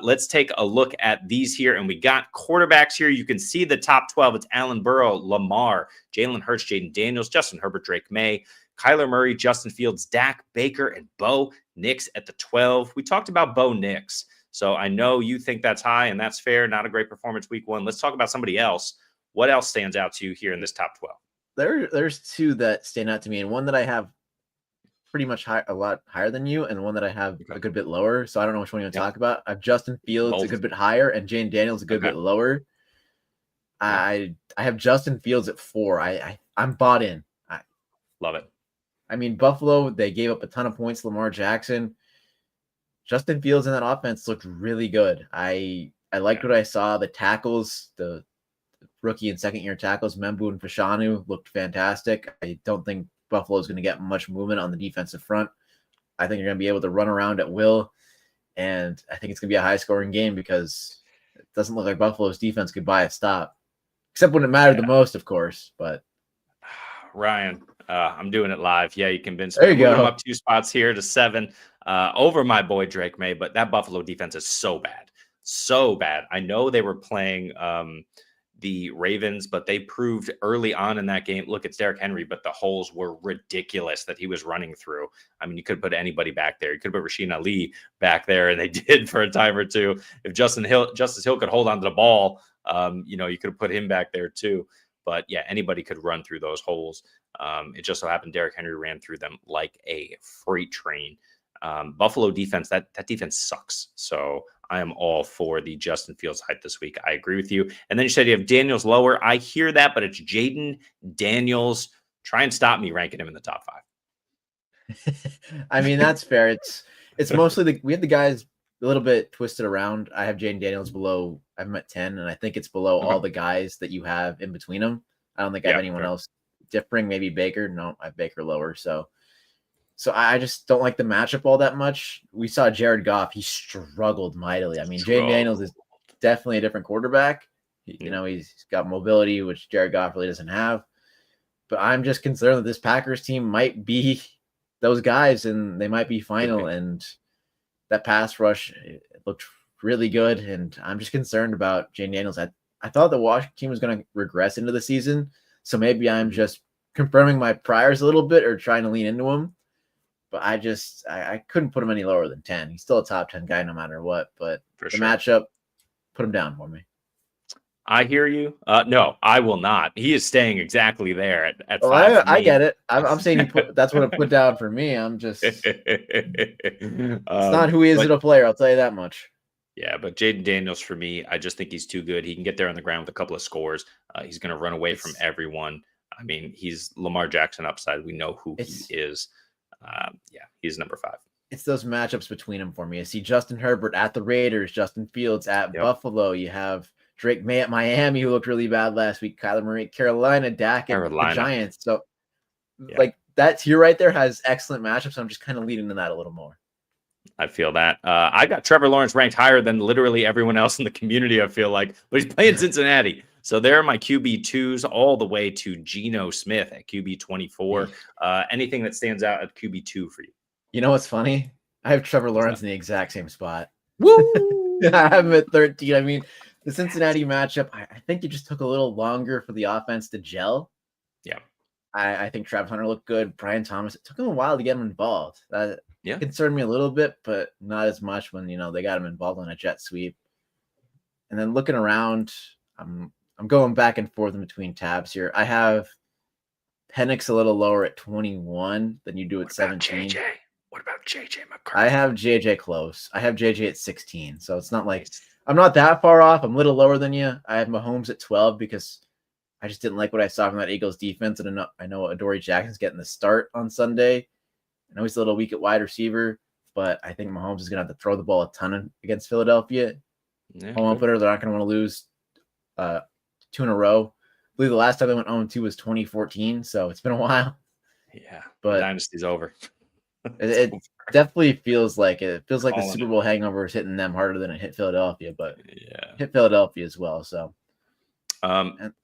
let's take a look at these here. And we got quarterbacks here. You can see the top 12. It's Allen Burrow, Lamar, Jalen Hurts, Jaden Daniels, Justin Herbert, Drake Maye, Kyler Murray, Justin Fields, Dak, Baker, and Bo Nix at the 12. We talked about Bo Nix. So I know you think that's high, and that's fair. Not a great performance week 1. Let's talk about somebody else. What else stands out to you here in this top 12?
There's 2 that stand out to me, and one that I have pretty much a lot higher than you, and one that I have a good bit lower. So I don't know which one you want to talk about. I have Justin Fields a good bit higher, and Jane Daniels a good bit lower. I have Justin Fields at 4. I'm bought in.
Love it.
I mean, Buffalo, they gave up a ton of points to Lamar Jackson. Justin Fields in that offense looked really good. I liked what I saw. The tackles, the rookie and second-year tackles, Membu and Fashanu, looked fantastic. I don't think Buffalo is going to get much movement on the defensive front. I think they're going to be able to run around at will, and I think it's going to be a high-scoring game because it doesn't look like Buffalo's defense could buy a stop, except when it mattered the most, of course. But
Ryan, I'm doing it live. Yeah, you convinced
me. There you go.
I'm up 2 spots here to 7 over my boy Drake Maye, but that Buffalo defense is so bad. So bad. I know they were playing the Ravens, but they proved early on in that game, look, it's Derrick Henry, but the holes were ridiculous that he was running through. I mean, you could put anybody back there. You could put Rasheen Ali back there, and they did for a time or two. If Justice Hill could hold onto the ball, you could have put him back there too. But yeah, anybody could run through those holes. It just so happened Derrick Henry ran through them like a freight train. Buffalo defense, that defense sucks. So I am all for the Justin Fields hype this week. I agree with you. And then you said you have Daniels lower. I hear that, but it's Jaden Daniels. Try and stop me ranking him in the top 5.
I mean, that's fair. It's mostly we have the guys a little bit twisted around. I have Jaden Daniels below. I have him at 10, and I think it's below all the guys that you have in between them. I don't think I have anyone else differing. Maybe Baker. No, I have Baker lower. So I just don't like the matchup all that much. We saw Jared Goff. He struggled mightily. I mean, Jaden Daniels is definitely a different quarterback. He's got mobility, which Jared Goff really doesn't have. But I'm just concerned that this Packers team might be those guys, and they might be final. And that pass rush looked really good, and I'm just concerned about Jaden Daniels. I thought the Washington team was going to regress into the season, so maybe I'm just confirming my priors a little bit or trying to lean into him. But I couldn't put him any lower than 10. He's still a top 10 guy no matter what. But matchup, put him down for me.
I hear you. No, I will not. He is staying exactly there at 5.
I get it. I'm saying that's what I put down for me. I'm just it's not who he is as a player. I'll tell you that much.
Yeah, but Jaden Daniels for me, I just think he's too good. He can get there on the ground with a couple of scores. He's going to run away from everyone. I mean, he's Lamar Jackson upside. We know who he is. He's number 5.
It's those matchups between them for me. I see Justin Herbert at the Raiders, Justin Fields at Buffalo. You have Drake Maye at Miami, who looked really bad last week. Kyler Murray at Carolina, Dak at the Giants. So, that tier right there has excellent matchups. So I'm just kind of leading to that a little more.
I feel that. I got Trevor Lawrence ranked higher than literally everyone else in the community, I feel like. But he's playing Cincinnati. So there are my QB2s all the way to Geno Smith at QB24. Anything that stands out at QB2 for you?
You know what's funny? I have Trevor Lawrence in the exact same spot.
Woo!
I have him at 13. I mean, the Cincinnati matchup, I think it just took a little longer for the offense to gel.
Yeah.
I think Travis Hunter looked good. Brian Thomas, it took him a while to get him involved. That concerned me a little bit, but not as much when, they got him involved on a jet sweep. And then looking around, I'm going back and forth in between tabs here. I have Penix a little lower at 21 than you do at 17.
What about JJ McCarthy?
I have JJ close. I have JJ at 16. So it's not like I'm not that far off. I'm a little lower than you. I have Mahomes at 12 because I just didn't like what I saw from that Eagles defense. And I know Adoree Jackson's getting the start on Sunday. I know he's a little weak at wide receiver, but I think Mahomes is going to have to throw the ball a ton against Philadelphia. Home opener, they're not going to want to lose 2 in a row. I believe the last time they went 0-2 was 2014, so it's been a while.
Yeah,
but
the dynasty's over.
It definitely feels like it. Feels like the
Calling
Super Bowl hangover is hitting them harder than it hit Philadelphia, but
Yeah.
hit Philadelphia as well. So,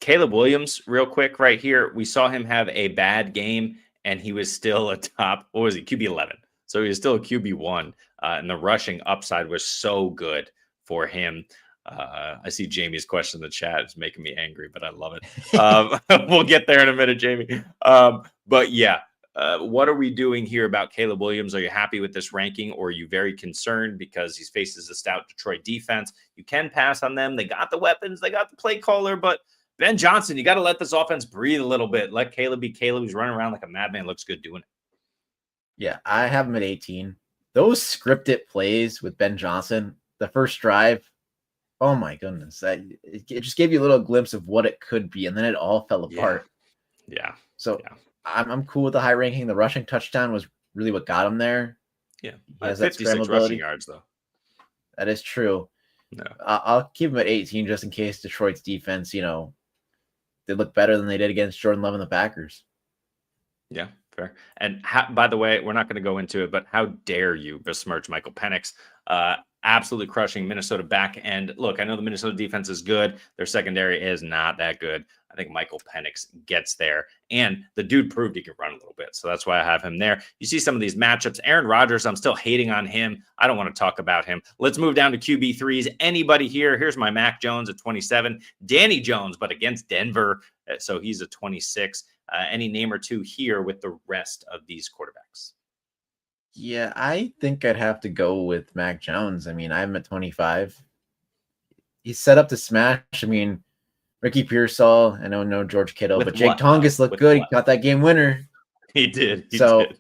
Caleb Williams, real quick, right here. We saw him have a bad game, and he was still a top. What was he? QB 11. So he was still a QB 1, and the rushing upside was so good for him. I see Jamie's question in the chat. It's making me angry, but I love it. We'll get there in a minute, Jamie. But yeah, what are we doing here about Caleb Williams? Are you happy with this ranking, or are you very concerned because he faces a stout Detroit defense? You can pass on them. They got the weapons. They got the play caller, but Ben Johnson, you got to let this offense breathe a little bit. Let Caleb be Caleb. He's running around like a madman. Looks good doing it.
yeah, I have him at 18. Those scripted plays with Ben Johnson, the first drive, oh my goodness. It just gave you a little glimpse of what it could be, and then it all fell apart.
Yeah.
So I'm cool with the high ranking. The rushing touchdown was really what got him there.
Yeah.
He has that
56
scramblability.
rushing yards, though.
That is true.
No.
I'll keep him at 18 just in case Detroit's defense, they look better than they did against Jordan Love and the Packers.
Yeah, fair. And by the way, we're not going to go into it, but how dare you besmirch Michael Penix? Absolutely crushing Minnesota back end. Look, I know the Minnesota defense is good. Their secondary is not that good. I think Michael Penix gets there. And the dude proved he could run a little bit. So that's why I have him there. You see some of these matchups. Aaron Rodgers, I'm still hating on him. I don't want to talk about him. Let's move down to QB3s. Anybody here? Here's my Mac Jones at 27. Danny Jones, but against Denver. So he's a 26. Any name or two here with the rest of these quarterbacks?
Yeah, I think I'd have to go with Mac Jones. I mean, I'm at 25. He's set up to smash. I mean, Ricky Pearsall, I know no George Kittle,
With
but Jake
what,
Tongas looked good.
what?
He got that game winner.
He did. He
So
did.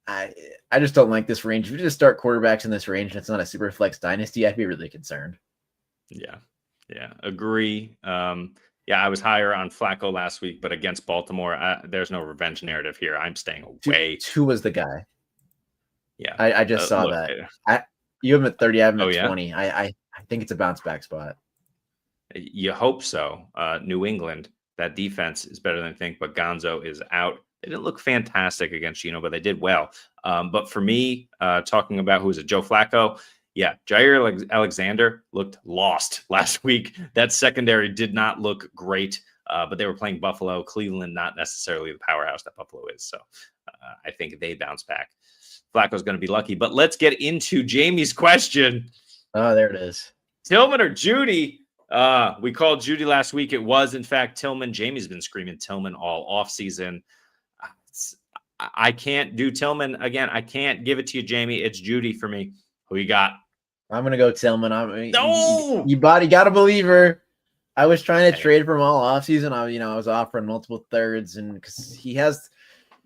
I just don't like this range. If you just start quarterbacks in this range and it's not a super flex dynasty, I'd be really concerned.
Yeah. Agree. I was higher on Flacco last week, but against Baltimore, there's no revenge narrative here. I'm staying away.
Two was the guy.
Yeah.
I just saw that. You have him at 30. I have him at 20. I think it's a bounce back spot.
You hope so. New England, that defense is better than I think, but Gonzo is out. They didn't look fantastic against Gino, but they did well. But for me, talking about who is it, Joe Flacco? Yeah, Jair Alexander looked lost last week. That secondary did not look great, but they were playing Buffalo. Cleveland, not necessarily the powerhouse that Buffalo is. So I think they bounce back. Flacco's going to be lucky. But let's get into Jamie's question.
Oh, there it is.
Tillman or Jeudy? We called Jeudy last week. It was, in fact, Tillman. Jamie's been screaming Tillman all offseason. I can't do Tillman again. I can't give it to you, Jamie. It's Jeudy for me. Who you got?
I'm gonna go Tillman.
No!
You got a believer. I was trying to trade for him all offseason. I was offering multiple thirds, and because he has,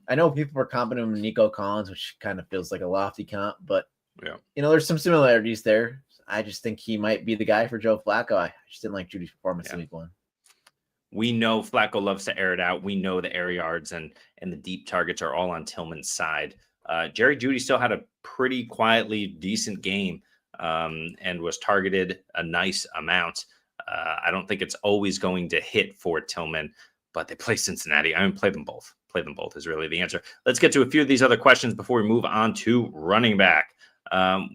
I know people were comping him Nico Collins, which kind of feels like a lofty comp, but there's some similarities there. I just think he might be the guy for Joe Flacco. I just didn't like Judy's performance in week 1.
We know Flacco loves to air it out. We know the air yards and the deep targets are all on Tillman's side. Jerry Jeudy still had a pretty quietly decent game and was targeted a nice amount. I don't think it's always going to hit for Tillman, but they play Cincinnati. I mean, play them both. Play them both is really the answer. Let's get to a few of these other questions before we move on to running back.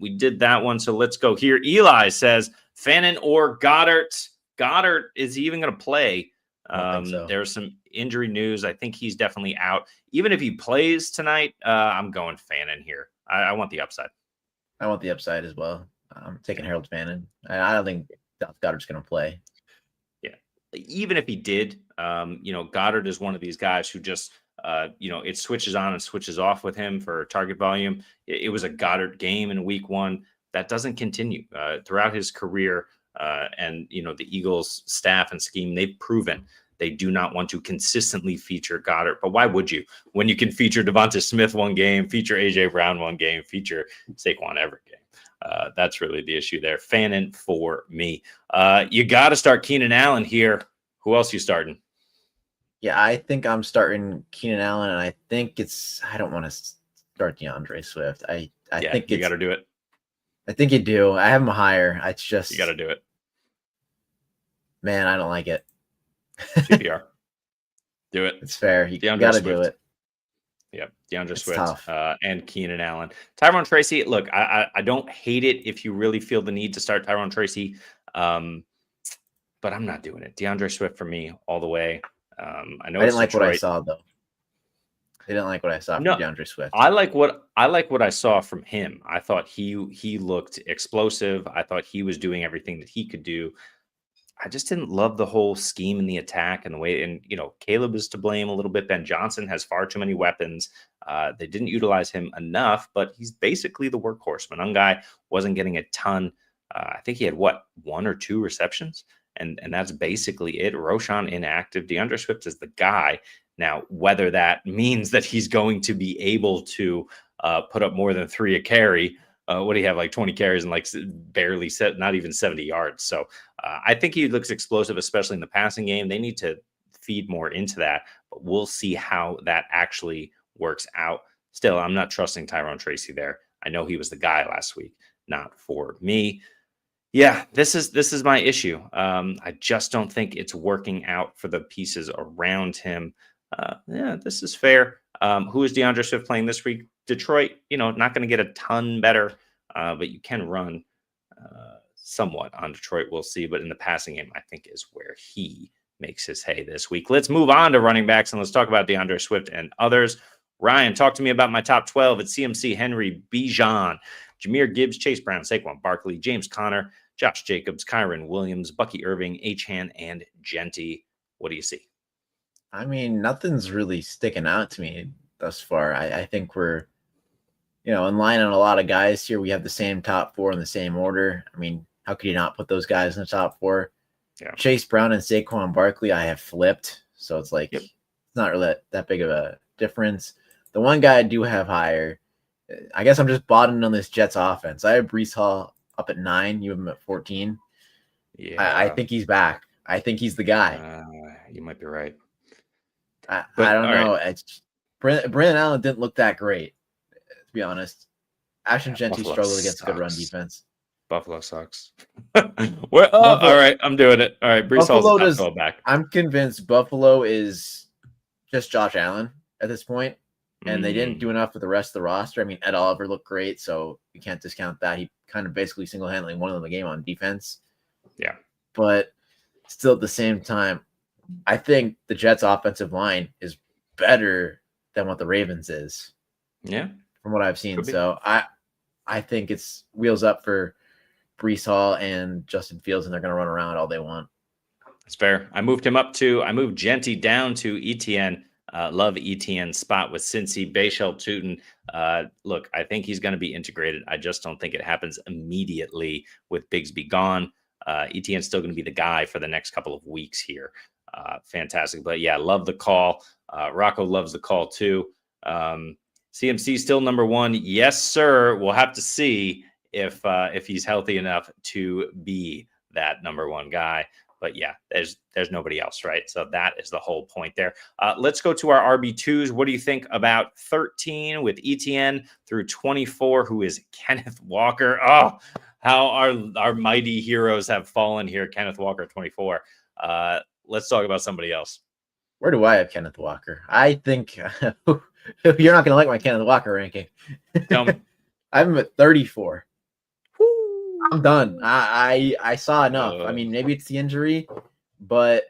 We did that one, so let's go here. Eli says, Fannin or Goedert? Goedert, is he even going to play? So. There's some injury news. I think he's definitely out. Even if he plays tonight, I'm going Fannin here. I want the upside.
I want the upside as well. I'm taking Harold Fannin. I don't think Goddard's going to play.
Yeah. Even if he did, Goedert is one of these guys who just, it switches on and switches off with him for target volume. It was a Goedert game in week 1. That doesn't continue throughout his career. And the Eagles staff and scheme, they've proven they do not want to consistently feature Goedert. But why would you? When you can feature Devonta Smith one game, feature AJ Brown one game, feature Saquon every game. That's really the issue there. Fannin for me. You got to start Keenan Allen here. Who else you starting?
Yeah, I think I'm starting Keenan Allen, and I think I don't want to start DeAndre Swift. I think
you got to do it.
I think you do. I have him higher. It's just
you got to do it.
Man, I don't like it.
GPR. Do it.
It's fair. You got to do it.
Yep, DeAndre
It's
Swift
tough.
and Keenan Allen. Tyrone Tracy, look, I don't hate it if you really feel the need to start Tyrone Tracy, but I'm not doing it. DeAndre Swift for me all the way. I know
I
it's
didn't like what I
Detroit.
saw though. I didn't like what I saw from
No,
DeAndre Swift.
I like what I saw from him. I thought he looked explosive. I thought he was doing everything that he could do. I just didn't love the whole scheme in the attack and the way, and Caleb is to blame a little bit. Ben Johnson has far too many weapons. They didn't utilize him enough, but he's basically the workhorse. Guy wasn't getting a ton. I think he had 1 or 2 receptions, and that's basically it. Roshan inactive. DeAndre Swift is the guy. Now, whether that means that he's going to be able to put up more than 3 a carry, what do you have, like 20 carries and like barely not even 70 yards. So I think he looks explosive, especially in the passing game. They need to feed more into that, but we'll see how that actually works out. Still, I'm not trusting Tyrone Tracy there. I know he was the guy last week, not for me. Yeah, this is my issue. I just don't think it's working out for the pieces around him. Yeah, this is fair. Who is DeAndre Swift playing this week? Detroit, not going to get a ton better, but you can run somewhat on Detroit. We'll see. But in the passing game, I think is where he makes his hay this week. Let's move on to running backs and let's talk about DeAndre Swift and others. Ryan, talk to me about my top 12. It's CMC, Henry, Bijan, Jahmyr Gibbs, Chase Brown, Saquon Barkley, James Conner, Josh Jacobs, Kyron Williams, Bucky Irving, Etienne, and Genty. What do you see?
I mean, nothing's really sticking out to me thus far. I think we're, in line on a lot of guys here. We have the same top 4 in the same order. I mean, how could you not put those guys in the top 4?
Yeah.
Chase Brown and Saquon Barkley, I have flipped. So it's like, It's not really that big of a difference. The one guy I do have higher, I guess I'm just bottoming on this Jets offense. I have Breece Hall up at 9. You have him at 14.
Yeah.
I think he's back. I think he's the guy.
You might be right.
I don't know. Right. Brandon Allen didn't look that great, to be honest. Ashton Genty struggled against a good run defense.
Buffalo sucks. All right, I'm doing it. All right, Breece Hall's back.
I'm convinced Buffalo is just Josh Allen at this point, and they didn't do enough with the rest of the roster. I mean, Ed Oliver looked great, so you can't discount that. He kind of basically single-handedly won the game on defense.
Yeah.
But still at the same time, I think the Jets' offensive line is better than what the Ravens is.
Yeah.
From what I've seen. So I think it's wheels up for Breece Hall and Justin Fields, and they're going to run around all they want.
That's fair. I moved Genty down to Etienne. Love Etienne's spot with Cincy, Bashal Tootin. Look, I think he's going to be integrated. I just don't think it happens immediately with Bigsby gone. Etienne's still going to be the guy for the next couple of weeks here. Fantastic. But yeah, love the call. Rocco loves the call too. CMC still number 1. Yes, sir. We'll have to see if he's healthy enough to be that number 1 guy. But yeah, there's nobody else, right? So that is the whole point there. Let's go to our RB2s. What do you think about 13 with Etienne through 24, who is Kenneth Walker? Oh, how our mighty heroes have fallen here. Kenneth Walker, 24. Let's talk about somebody else.
Where do I have Kenneth Walker? I think you're not going to like my Kenneth Walker ranking.
Tell me.
I have him at 34. I'm done. I saw enough. I mean, maybe it's the injury, but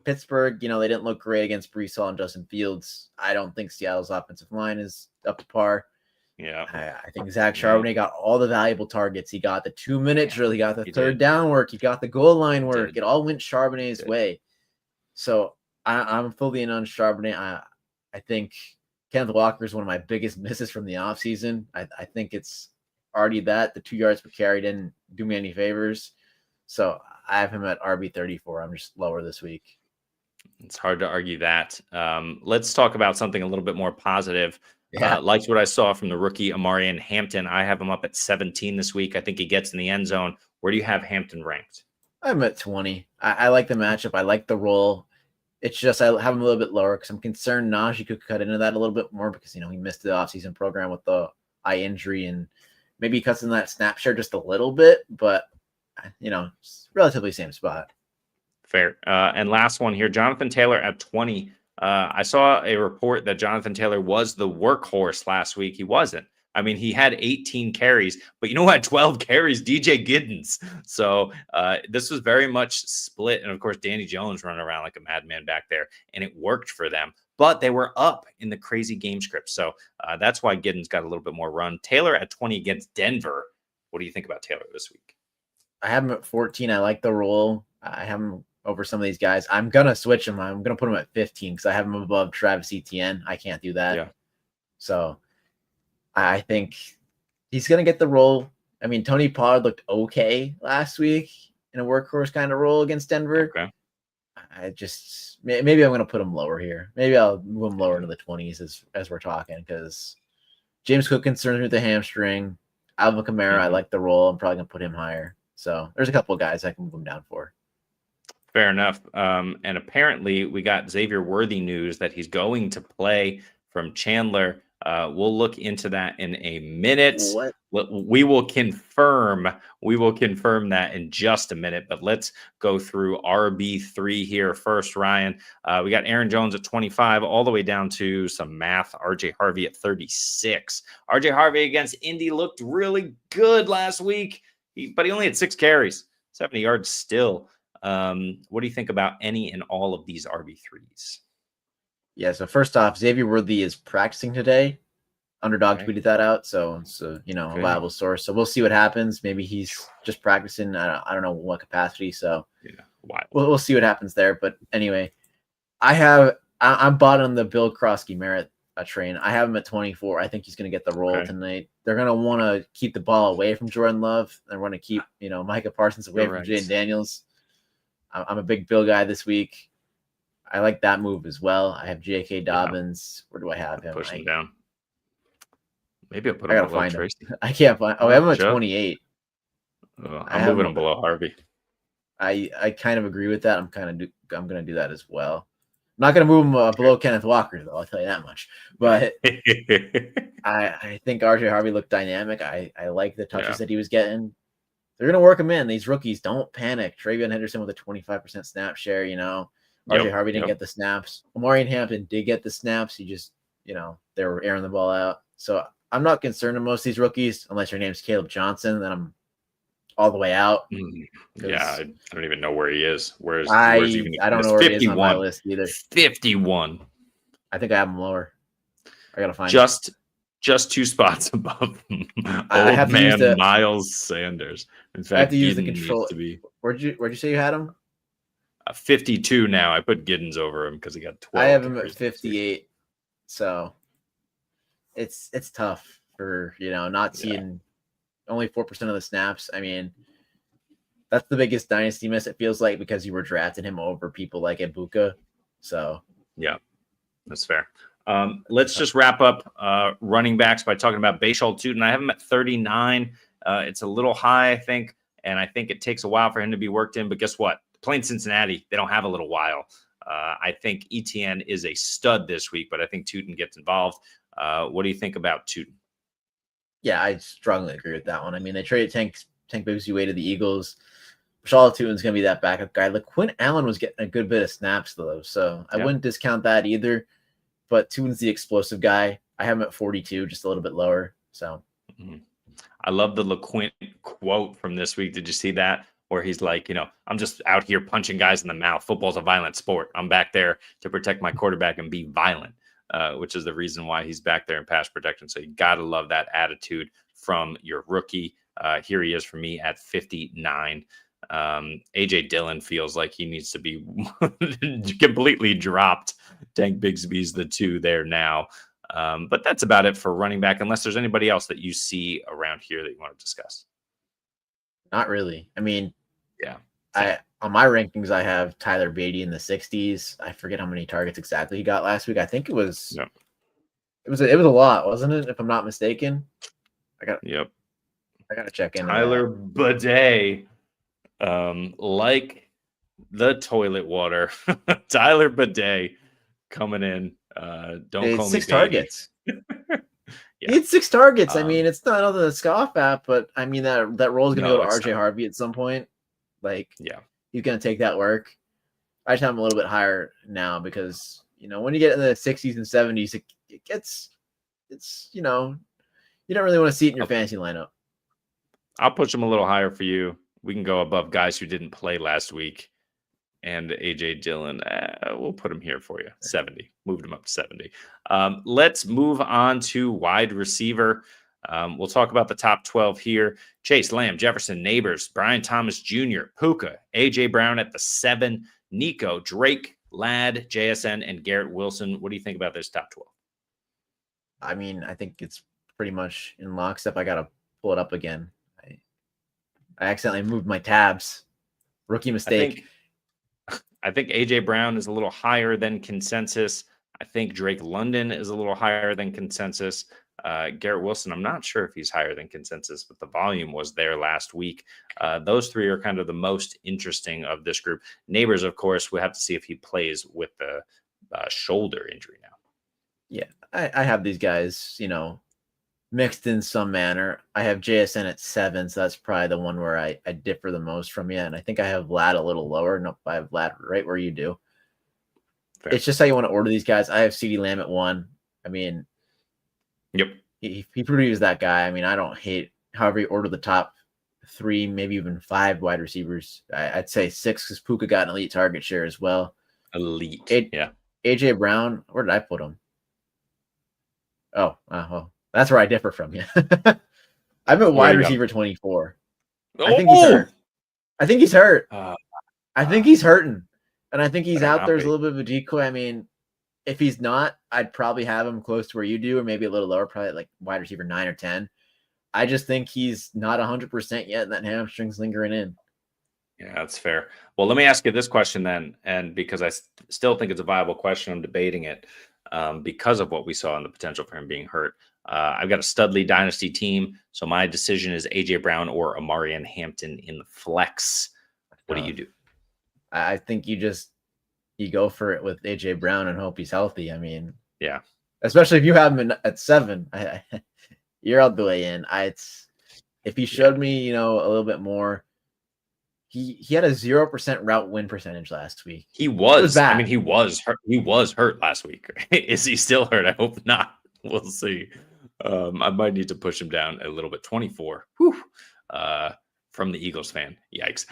Pittsburgh, they didn't look great against Breece Hall and Justin Fields. I don't think Seattle's offensive line is up to par.
Yeah.
I think Zach Charbonnet got all the valuable targets. He got the 2-minute drill. He got the third down work. He got the goal line work. It all went Charbonnet's way. So I'm fully in on Charbonnet. I think Kenneth Walker is one of my biggest misses from the offseason. I think it's already that. The 2 yards per carry didn't do me any favors. So I have him at RB 34. I'm just lower this week.
It's hard to argue that. Let's talk about something a little bit more positive.
Yeah.
Liked what I saw from the rookie Amarian Hampton. I have him up at 17 this week. I think he gets in the end zone. Where do you have Hampton ranked?
I'm at 20. I like the matchup. I like the role. It's just I have him a little bit lower because I'm concerned Najee could cut into that a little bit more because, he missed the offseason program with the eye injury and maybe he cuts in that snap share just a little bit, but, it's relatively same spot.
Fair. And last one here, Jonathan Taylor at 20. I saw a report that Jonathan Taylor was the workhorse last week. He wasn't. I mean, he had 18 carries, but you know what? 12 carries, DJ Giddens. So this was very much split. And of course, Danny Jones running around like a madman back there, and it worked for them. But they were up in the crazy game script. So that's why Giddens got a little bit more run. Taylor at 20 against Denver. What do you think about Taylor this week?
I have him at 14. I like the role. I have him over some of these guys. I'm going to switch him. I'm going to put him at 15 because I have him above Travis Etienne. I can't do that.
Yeah.
So I think he's going to get the role. I mean, Tony Pollard looked okay last week in a workhorse kind of role against Denver.
Okay.
Maybe I'm going to put him lower here. Maybe I'll move him lower into the 20s as we're talking because James Cook concerns me with the hamstring. Alvin Kamara, I like the role. I'm probably going to put him higher. So there's a couple of guys I can move him down for.
Fair enough. And apparently we got Xavier Worthy news that he's going to play from Chandler. We'll look into that in a minute.
What?
We will confirm that in just a minute, but let's go through RB3 here first, Ryan. We got Aaron Jones at 25 all the way down to some math. RJ Harvey at 36. RJ Harvey against Indy looked really good last week, but he only had 6 carries, 70 yards still. What do you think about any and all of these RB3s?
Yeah, so first off, Xavier Worthy is practicing today. Underdog tweeted that out, so a reliable source. So we'll see what happens. Maybe he's just practicing. I don't know what capacity. So we'll see what happens there. But anyway, I'm bought on the Bill Krosky merit train. I have him at 24. I think he's going to get the role tonight. They're going to want to keep the ball away from Jordan Love. They're going to keep Micah Parsons away from Jaden Daniels. I'm a big Bill guy this week. I like that move as well. I have J.K. Dobbins. Where do I have him?
Push him down. Maybe I'll put him below Tracy.
I can't find. I have him at 28.
I'm moving him below Harvey.
I kind of agree with that. I'm going to do that as well. I'm not going to move him below Kenneth Walker, though. I'll tell you that much. But I think RJ Harvey looked dynamic. I like the touches that he was getting. They're going to work him in. These rookies, don't panic. Travion Henderson with a 25% snap share, RJ Harvey didn't get the snaps. Omarion Hampton did get the snaps. He just, they were airing the ball out. So I'm not concerned with most of these rookies, unless your name's Caleb Johnson. Then I'm all the way out.
Yeah, I don't even know where he is. Where's even?
I don't know where he is on my list either.
51.
I think I have him lower. I gotta find
just 2 spots above
I have to use the
Miles Sanders. In fact,
I have to use the control. Where'd you say you had him?
52 now. I put Giddens over him because he got 12.
I have him at 58. So it's tough for not seeing only 4% of the snaps. I mean, that's the biggest dynasty miss, it feels like, because you were drafting him over people like Egbuka. So
yeah, that's fair. Let's just wrap up running backs by talking about Bashal Tootin. I have him at 39. It's a little high, I think, and I think it takes a while for him to be worked in. But guess what? Playing Cincinnati, they don't have a little while. I think Etienne is a stud this week, but I think Tootin gets involved. What do you think about Tootin?
Yeah, I strongly agree with that one. I mean, they traded Tank Bigsby away to the Eagles. Charlotte Tootin's going to be that backup guy. Quinn Allen was getting a good bit of snaps, though, so I wouldn't discount that either. But Tootin's the explosive guy. I have him at 42, just a little bit lower. So
I love the LeQuint quote from this week. Did you see that? Where he's like, I'm just out here punching guys in the mouth. Football's a violent sport. I'm back there to protect my quarterback and be violent, which is the reason why he's back there in pass protection. So you got to love that attitude from your rookie. Here he is for me at 59. AJ Dillon feels like he needs to be completely dropped. Tank Bigsby's the 2 there now. But that's about it for running back, unless there's anybody else that you see around here that you want to discuss.
Not really. I mean, on my rankings, I have Tyler Beatty in the 60s. I forget how many targets exactly he got last week. I think it was it was a lot, wasn't it? If I'm not mistaken. I got to check in.
Tyler Bidet, like the toilet water. Tyler Bidet coming in. Don't call me
6 targets. He had 6 targets. I mean, it's not nothing to scoff at, but I mean that role is going to go to RJ Harvey at some point. He's going to take that work. I just have him a little bit higher now because when you get in the 60s and 70s, it's you don't really want to see it in your fantasy lineup.
I'll push him a little higher for you. We can go above guys who didn't play last week. And AJ Dillon, we'll put him here for you. 70. Moved him up to 70. Let's move on to wide receiver. We'll talk about the top 12 here. Chase, Lamb, Jefferson, Neighbors, Brian Thomas Jr., Puka, AJ Brown at the 7, Nico, Drake, Ladd, JSN, and Garrett Wilson. What do you think about this top 12?
I mean, I think it's pretty much in lockstep. I got to pull it up again. I accidentally moved my tabs. Rookie mistake.
I think AJ Brown is a little higher than consensus. I think Drake London is a little higher than consensus. Garrett Wilson, I'm not sure if he's higher than consensus, but the volume was there last week. Those three are kind of the most interesting of this group. Neighbors, of course, we have to see if he plays with the shoulder injury now.
Yeah, I have these guys, mixed in some manner. I have JSN at 7, so that's probably the one where I differ the most from you. And I think I have Ladd a little lower. Nope, I have Ladd right where you do. Fair. It's just how you want to order these guys. I have CeeDee Lamb at 1. I mean,
yep.
He Purdy is that guy. I mean, I don't hate however you order the top 3, maybe even 5 wide receivers. I'd say 6 because Puka got an elite target share as well.
Elite. Yeah.
AJ Brown, where did I put him? Oh, well. That's where I differ from you. I'm at wide receiver 24. I think he's hurt. I think he's hurt. I think he's hurting. And I think he's out there as a little bit of a decoy. I mean, if he's not, I'd probably have him close to where you do, or maybe a little lower, probably like wide receiver 9 or 10. I just think he's not 100% yet, and that hamstring's lingering in.
Yeah, that's fair. Well, let me ask you this question then, and because I still think it's a viable question, I'm debating it because of what we saw and the potential for him being hurt. I've got a Studley dynasty team, so my decision is AJ Brown or Amarian Hampton in the flex. What do you do?
I think you go for it with AJ Brown and hope he's healthy. I mean,
yeah,
especially if you have him at 7, you're out the way in. If he showed me, a little bit more. He had a 0% route win percentage last week.
He was bad. I mean, he was hurt. He was hurt last week. Is he still hurt? I hope not. We'll see. I might need to push him down a little bit. 24. Whew. From the Eagles fan. Yikes.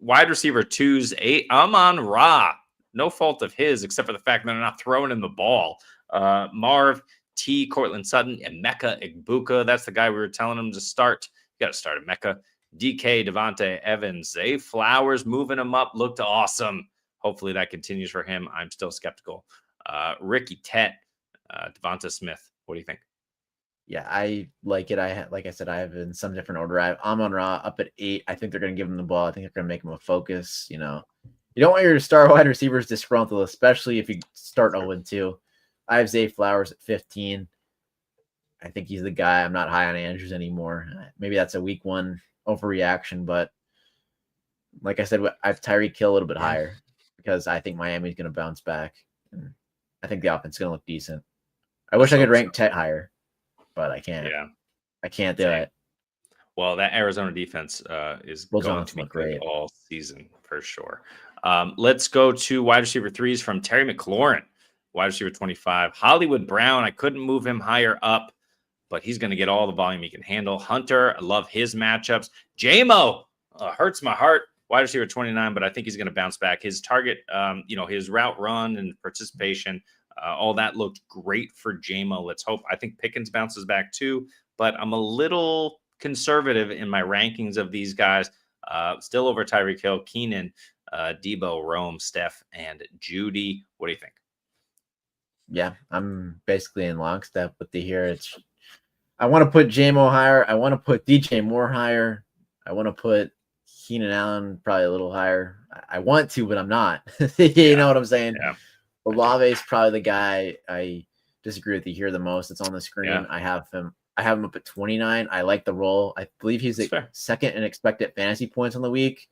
Wide receiver 2's 8. Amon-Ra. No fault of his, except for the fact that they're not throwing him the ball. Marv, T, Cortland Sutton, and Mecca Egbuka. That's the guy we were telling him to start. You got to start at Mecca. DK, Devontae Evans, Zay Flowers moving him up. Looked awesome. Hopefully that continues for him. I'm still skeptical. Ricky Tett, Devonta Smith. What do you think?
Yeah, I like it. Like I said, I have in some different order. I have Amon-Ra up at 8. I think they're going to give him the ball. I think they're going to make him a focus. You don't want your star wide receivers disgruntled, especially if you start 0-2. I have Zay Flowers at 15. I think he's the guy. I'm not high on Andrews anymore. Maybe that's a week 1 overreaction, but like I said, I have Tyreek Hill a little bit higher because I think Miami's going to bounce back. And I think the offense is going to look decent. I wish I could rank Tet higher, but I can't.
Yeah,
I can't do it.
Well, that Arizona defense is going to be great all season for sure. Let's go to wide receiver 3s from Terry McLaurin, wide receiver 25. Hollywood Brown, I couldn't move him higher up, but he's going to get all the volume he can handle. Hunter, I love his matchups. Jamo, hurts my heart. Wide receiver 29, but I think he's going to bounce back. His target, his route run and participation, all that looked great for Jamo. Let's hope. I think Pickens bounces back too, but I'm a little conservative in my rankings of these guys. Still over Tyreek Hill, Keenan, Deebo, Rome, Steph, and Jeudy. What do you think?
Yeah, I'm basically in lockstep with the here. I want to put Jamo higher. I want to put DJ Moore higher. I want to put Keenan Allen probably a little higher. I want to, but I'm not. You know what I'm saying?
Yeah.
Olave is probably the guy I disagree with you here the most. It's on the screen.
Yeah.
I have him up at 29. I like the role. I believe he's the second in expected fantasy points on the week.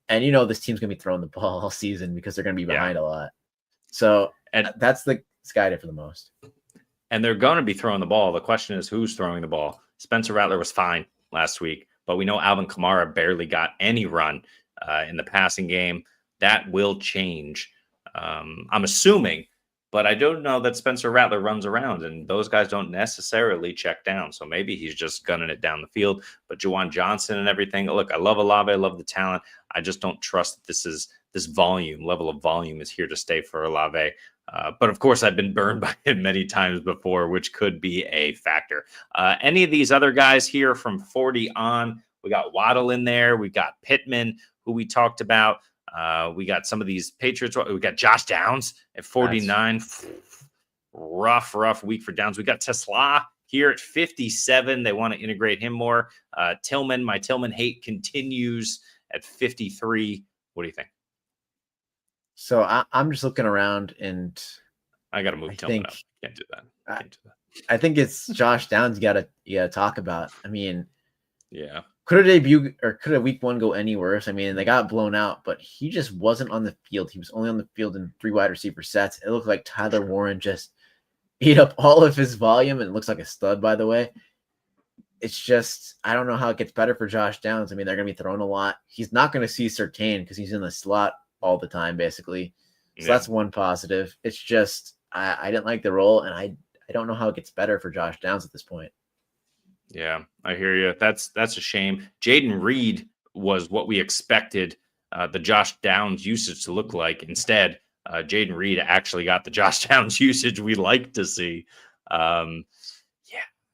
And this team's going to be throwing the ball all season because they're going to be behind a lot. So that's the guy for the most.
And they're going to be throwing the ball. The question is who's throwing the ball. Spencer Rattler was fine last week, but we know Alvin Kamara barely got any run in the passing game. That will change I'm assuming, but I don't know that Spencer Rattler runs around, and those guys don't necessarily check down. So maybe he's just gunning it down the field. But Juwan Johnson and everything. Look, I love Olave. I love the talent. I just don't trust that this level of volume is here to stay for Olave. But of course, I've been burned by him many times before, which could be a factor. Any of these other guys here from 40 on, we got Waddle in there. We got Pittman, who we talked about. We got some of these Patriots. We got Josh Downs at 49. Rough week for Downs. We got TLaw here at 57. They want to integrate him more. Tillman, my Tillman hate continues at 53. What do you think?
So I'm just looking around, and
I got to move Tillman up. Can't do that.
I think it's Josh Downs you gotta talk about. I mean,
yeah.
Could a debut or could a week one go any worse? I mean, they got blown out, but he just wasn't on the field. He was only on the field in 3 wide receiver sets. It looked like Tyler Warren just ate up all of his volume, and it looks like a stud, by the way. It's just, I don't know how it gets better for Josh Downs. I mean, they're going to be throwing a lot. He's not going to see Surtain because he's in the slot all the time, basically. So that's one positive. It's just, I didn't like the role, and I don't know how it gets better for Josh Downs at this point.
Yeah, I hear you. That's a shame. Jayden Reed was what we expected the Josh Downs usage to look like. Instead, Jayden Reed actually got the Josh Downs usage we like to see.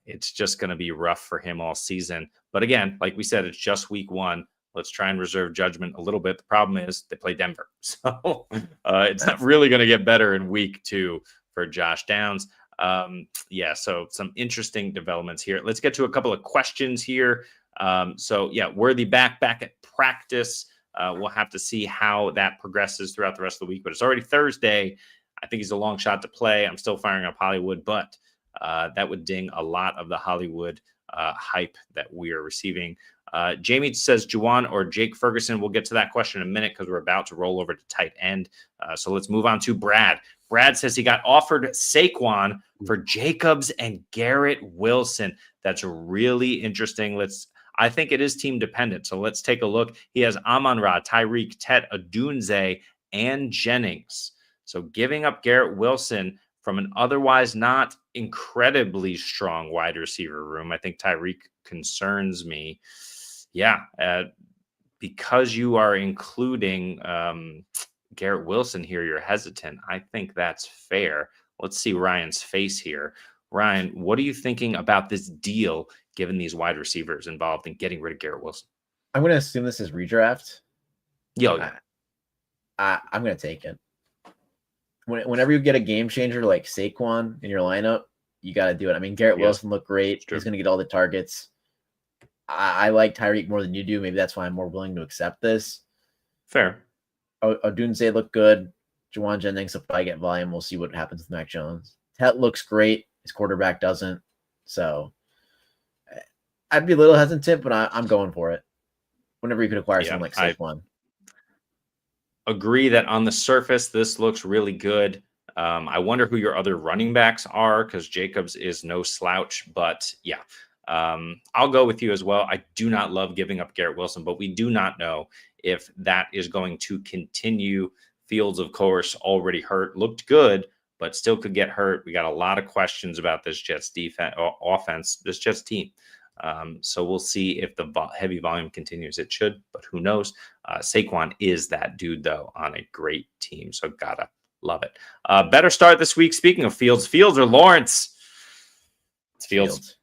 It's just going to be rough for him all season. But again, like we said, it's just week one. Let's try and reserve judgment a little bit. The problem is they play Denver. So it's not really going to get better in week 2 for Josh Downs. So some interesting developments here. Let's get to a couple of questions here. Worthy back at practice. We'll have to see how that progresses throughout the rest of the week, but it's already Thursday. I think he's a long shot to play. I'm still firing up Hollywood, but that would ding a lot of the Hollywood hype that we are receiving. Jamie says Juwan or Jake Ferguson. We'll get to that question in a minute because we're about to roll over to tight end. So let's move on to Brad. Brad says he got offered Saquon for Jacobs and Garrett Wilson. That's really interesting. I think it is team dependent. So let's take a look. He has Amon-Ra, Tyreek, Tet, Adunze, and Jennings. So giving up Garrett Wilson from an otherwise not incredibly strong wide receiver room. I think Tyreek concerns me. Because you are including Garrett Wilson here, you're hesitant. I think that's fair. Let's see Ryan's face here. Ryan, what are you thinking about this deal, given these wide receivers involved in getting rid of Garrett Wilson?
I'm going to assume this is redraft.
Yeah.
I'm going to take it. Whenever you get a game changer like Saquon in your lineup, you got to do it. I mean, Garrett Wilson looked great. He's going to get all the targets. I like Tyreek more than you do. Maybe that's why I'm more willing to accept this.
Fair.
Odunze looked good. Juwan Jennings will probably get volume. We'll see what happens with Mac Jones. Tet looks great. His quarterback doesn't. So I'd be a little hesitant, but I'm going for it. Whenever you could acquire someone like Saquon.
Agree that on the surface, this looks really good. I wonder who your other running backs are because Jacobs is no slouch. But I'll go with you as well. I do not love giving up Garrett Wilson, but we do not know if that is going to continue. Fields, of course, already hurt. Looked good, but still could get hurt. We got a lot of questions about this Jets defense or offense, this Jets team. So we'll see if the heavy volume continues. It should, but who knows? Saquon is that dude, though, on a great team. So gotta love it. Better start this week. Speaking of Fields or Lawrence? It's Fields.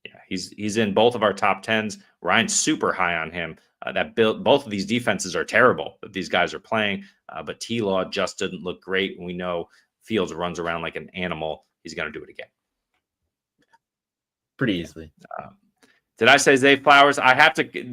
Yeah, he's in both of our top 10s. Ryan's super high on him. Both of these defenses are terrible that these guys are playing, but TLaw just didn't look great. We know Fields runs around like an animal. He's going to do it again.
Pretty easily.
Did I say Zay Flowers?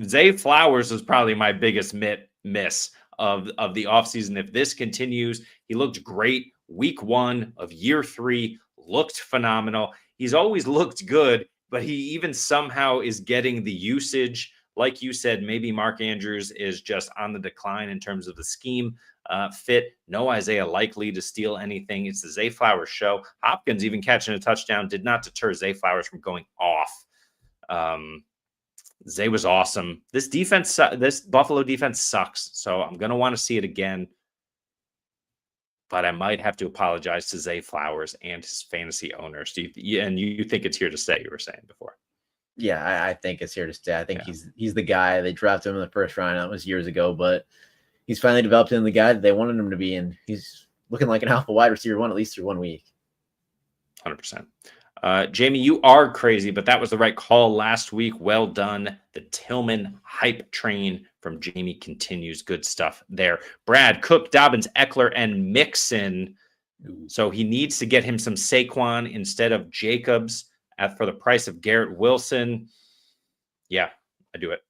Zay Flowers was probably my biggest miss of the offseason. If this continues, he looked great. Week 1 of year 3 looked phenomenal. He's always looked good, but he even somehow is getting the usage. Like you said, maybe Mark Andrews is just on the decline in terms of the scheme fit. No Isaiah likely to steal anything. It's the Zay Flowers show. Hopkins even catching a touchdown did not deter Zay Flowers from going off. Zay was awesome. This Buffalo defense sucks. So I'm going to want to see it again. but I might have to apologize to Zay Flowers and his fantasy owners. And you think it's here to stay, you were saying before.
Yeah, I think it's here to stay. I think
Yeah.
he's the guy. They drafted him in the first round. That was years ago, but he's finally developed into the guy that they wanted him to be, and he's looking like an alpha wide receiver one, at least through 1 week.
100%. Jamie, you are crazy, but that was the right call last week. Well done. The Tillman hype train from Jamie continues. Good stuff there. Brad, Cook, Dobbins, Ekeler, and Mixon. So he needs to get him some Saquon instead of Jacobs for the price of Garrett Wilson. Yeah, I do it.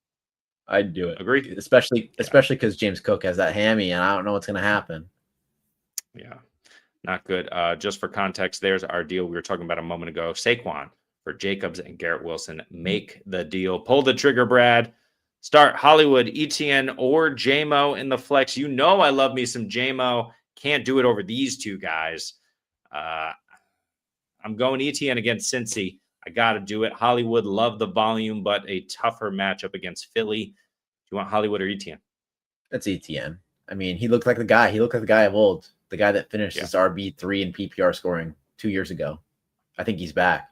I'd do it.
Agree?
Especially because James Cook has that hammy, and I don't know what's going to happen.
Yeah, not good. Just for context, there's our deal we were talking about a moment ago. Saquon for Jacobs and Garrett Wilson. Make the deal. Pull the trigger, Brad. Start Hollywood, Etienne, or Jamo in the flex. You know I love me some Jamo. Can't do it over these two guys. I'm going Etienne against Cincy. I got to do it. Hollywood, love the volume, but a tougher matchup against Philly. Do you want Hollywood or Etienne?
That's Etienne. I mean, he looked like the guy. He looked like the guy of old. The guy that finished his RB3 in PPR scoring 2 years ago. I think he's back.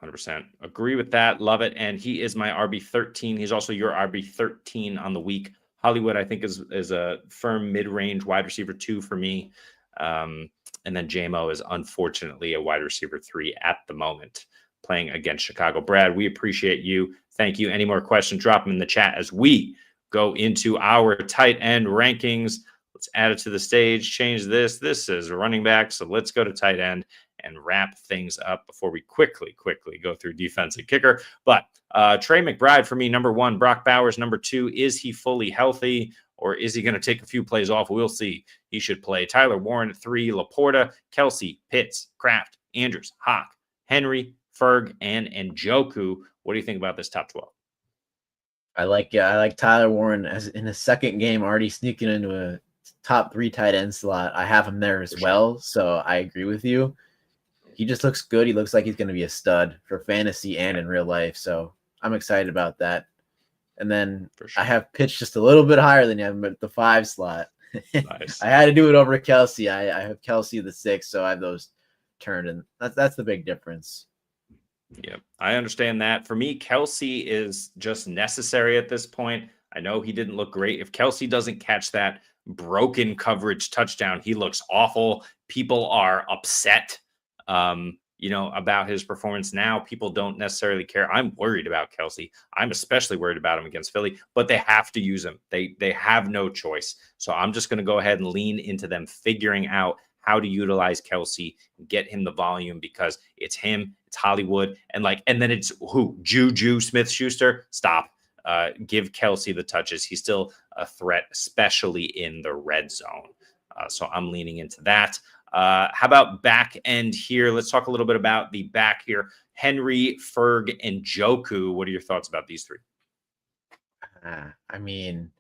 100%. Agree with that. Love it. And he is my RB13. He's also your RB13 on the week. Hollywood, I think, is a firm mid-range wide receiver 2 for me. And then Jamo is unfortunately a wide receiver 3 at the moment, playing against Chicago. Brad, we appreciate you. Thank you. Any more questions, drop them in the chat as we go into our tight end rankings. Let's add it to the stage, change this. This is running back, so let's go to tight end and wrap things up before we quickly go through defense and kicker. But Trey McBride for me, number 1. Brock Bowers, number 2. Is he fully healthy, or is he going to take a few plays off? We'll see. He should play. Tyler Warren at 3. Laporta, Kelce, Pitts, Kraft, Andrews, Hawk, Henry, Ferg, and Njoku. What do you think about this top 12?
I like Tyler Warren as in his second game already sneaking into a top 3 tight end slot. I have him there as well, so I agree with you. He just looks good. He looks like he's going to be a stud for fantasy and in real life, so I'm excited about that. And then I have Pitch just a little bit higher than him at the 5 slot.
Nice.
I had to do it over Kelce. I have Kelce the 6, so I have those turned, and that's the big difference.
Yeah, I understand that. For me, Kelce is just necessary at this point. I know he didn't look great. If Kelce doesn't catch that broken coverage touchdown, he looks awful. People are upset, about his performance now. People don't necessarily care. I'm worried about Kelce. I'm especially worried about him against Philly, but they have to use him. They have no choice. So I'm just going to go ahead and lean into them figuring out how to utilize Kelce, get him the volume, because it's him, it's Hollywood, and then it's who? Juju Smith-Schuster. Stop. Give Kelce the touches. He's still a threat, especially in the red zone. So I'm leaning into that. How about back end here? Let's talk a little bit about the back here. Henry, Ferg, and Njoku. What are your thoughts about these 3?
I mean,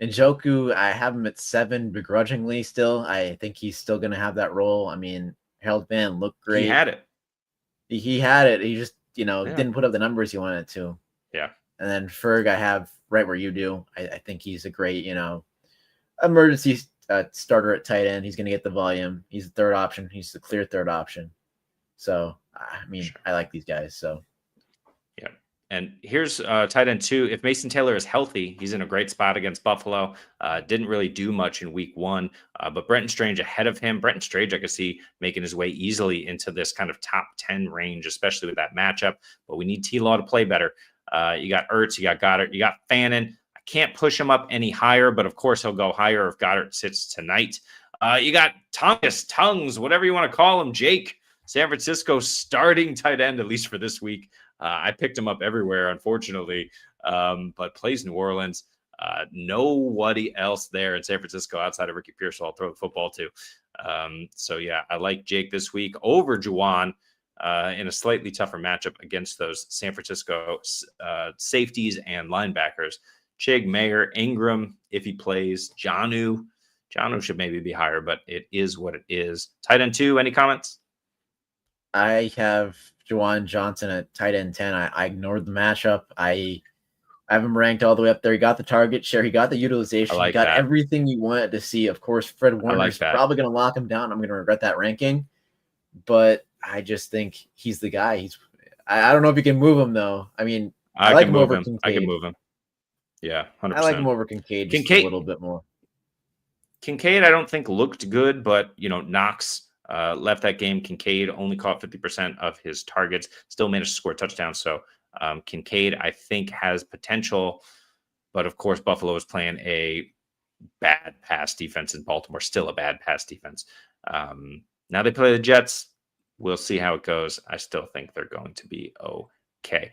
Njoku, I have him at 7 begrudgingly still. I think he's still going to have that role. I mean, Harold Van looked great.
He had it.
He had it. He just, didn't put up the numbers he wanted to.
Yeah.
And then Ferg, I have right where you do. I think he's a great, emergency starter at tight end. He's going to get the volume. He's the 3rd option. He's the clear 3rd option. So, I mean, sure. I like these guys. So,
yeah. And here's tight end 2. If Mason Taylor is healthy, he's in a great spot against Buffalo. Didn't really do much in week 1, but Brenton Strange ahead of him. Brenton Strange, I could see making his way easily into this kind of top 10 range, especially with that matchup. But we need TLaw to play better. You got Ertz, you got Goedert, you got Fannin. I can't push him up any higher, but of course he'll go higher if Goedert sits tonight. You got Tongues, whatever you want to call him, Jake, San Francisco starting tight end, at least for this week. I picked him up everywhere, unfortunately, but plays New Orleans. Nobody else there in San Francisco outside of Ricky Pierce, I'll throw the football to. So, yeah, I like Jake this week over Juwan in a slightly tougher matchup against those San Francisco safeties and linebackers. Chig, Mayer, Ingram, if he plays, Janu should maybe be higher, but it is what it is. Tight end 2, any comments?
I have Juwan Johnson at tight end 10. I ignored the matchup. I I have him ranked all the way up there. He got the target share. He got the utilization.
I like
he got
that.
everything you wanted to see. Of course, Fred Warner's
that.
probably going to lock him down. I'm going to regret that ranking. But I just think he's the guy. I don't know if you can move him, though. I mean, I like him over Kincaid.
I can move him. Yeah, 100%.
I like him over Kincaid just a little bit more.
Kincaid, I don't think looked good, but, Knox left that game. Kincaid only caught 50% of his targets, still managed to score a touchdown. So Kincaid, I think, has potential. But, of course, Buffalo is playing a bad pass defense in Baltimore, still a bad pass defense. Now they play the Jets. We'll see how it goes. I still think they're going to be okay.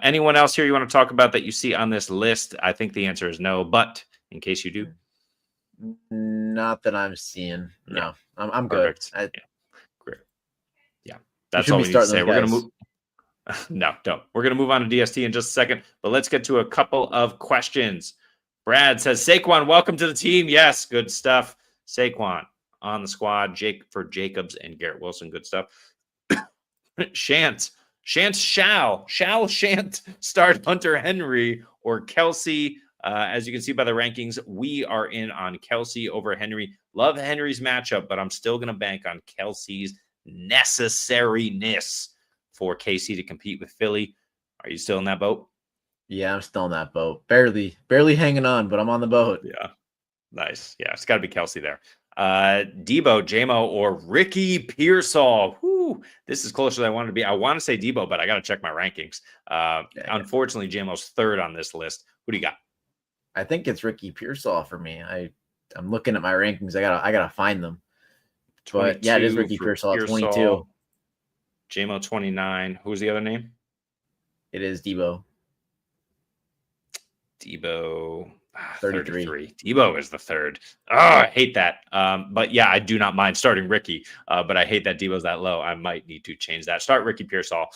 Anyone else here you want to talk about that you see on this list? I think the answer is no, but in case you do.
Not that I'm seeing. No, I'm good.
Great. Yeah, that's all we need to say. We're going to move. No, don't. We're going to move on to DST in just a second, but let's get to a couple of questions. Brad says, Saquon, welcome to the team. Yes, good stuff. Saquon on the squad. Jake for Jacobs and Garrett Wilson. Good stuff. Shant shall start Hunter Henry or Kelce. As you can see by the rankings, we are in on Kelce over Henry. Love Henry's matchup, but I'm still going to bank on Kelce's necessariness for KC to compete with Philly. Are you still in that boat?
Yeah, I'm still in that boat. Barely hanging on, but I'm on the boat.
Yeah. Nice. Yeah, it's got to be Kelce there. Deebo, Jamo, or Ricky Pearsall. Whew, this is closer than I wanted to be. I want to say Deebo, but I got to check my rankings. Unfortunately, Jamo's third on this list. Who do you got?
I think it's Ricky Pearsall for me. I'm looking at my rankings. I gotta find them. But yeah, it is Ricky Pearsall at 22.
Jamo 29. Who's the other name?
It is Deebo.
33. Deebo is the third. Oh, I hate that. But yeah, I do not mind starting Ricky. But I hate that Deebo's that low. I might need to change that. Start Ricky Pearsall.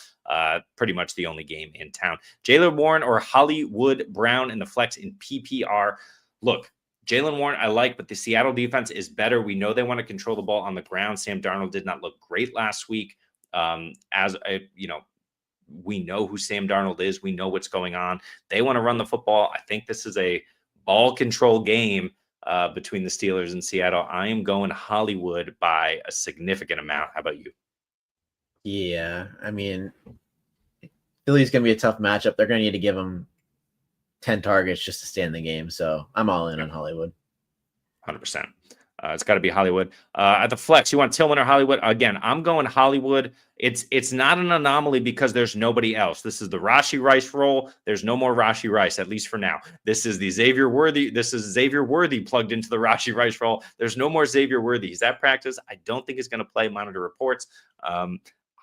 Pretty much the only game in town. Jaylen Warren or Hollywood Brown in the flex in PPR. Look, Jaylen Warren I like, but the Seattle defense is better. We know they want to control the ball on the ground. Sam Darnold did not look great last week. We know who Sam Darnold is. We know what's going on. They want to run the football. I think this is a ball control game between the Steelers and Seattle. I am going Hollywood by a significant amount. How about you?
Yeah, I mean, Philly's going to be a tough matchup. They're going to need to give him 10 targets just to stay in the game. So I'm all in on Hollywood.
100%. It's got to be Hollywood. At the flex, you want Tillman or Hollywood? Again, I'm going Hollywood. It's not an anomaly because there's nobody else. This is the Rashee Rice role. There's no more Rashee Rice, at least for now. This is the Xavier Worthy. This is Xavier Worthy plugged into the Rashee Rice role. There's no more Xavier Worthy. He's at practice. I don't think he's going to play. Monitor reports.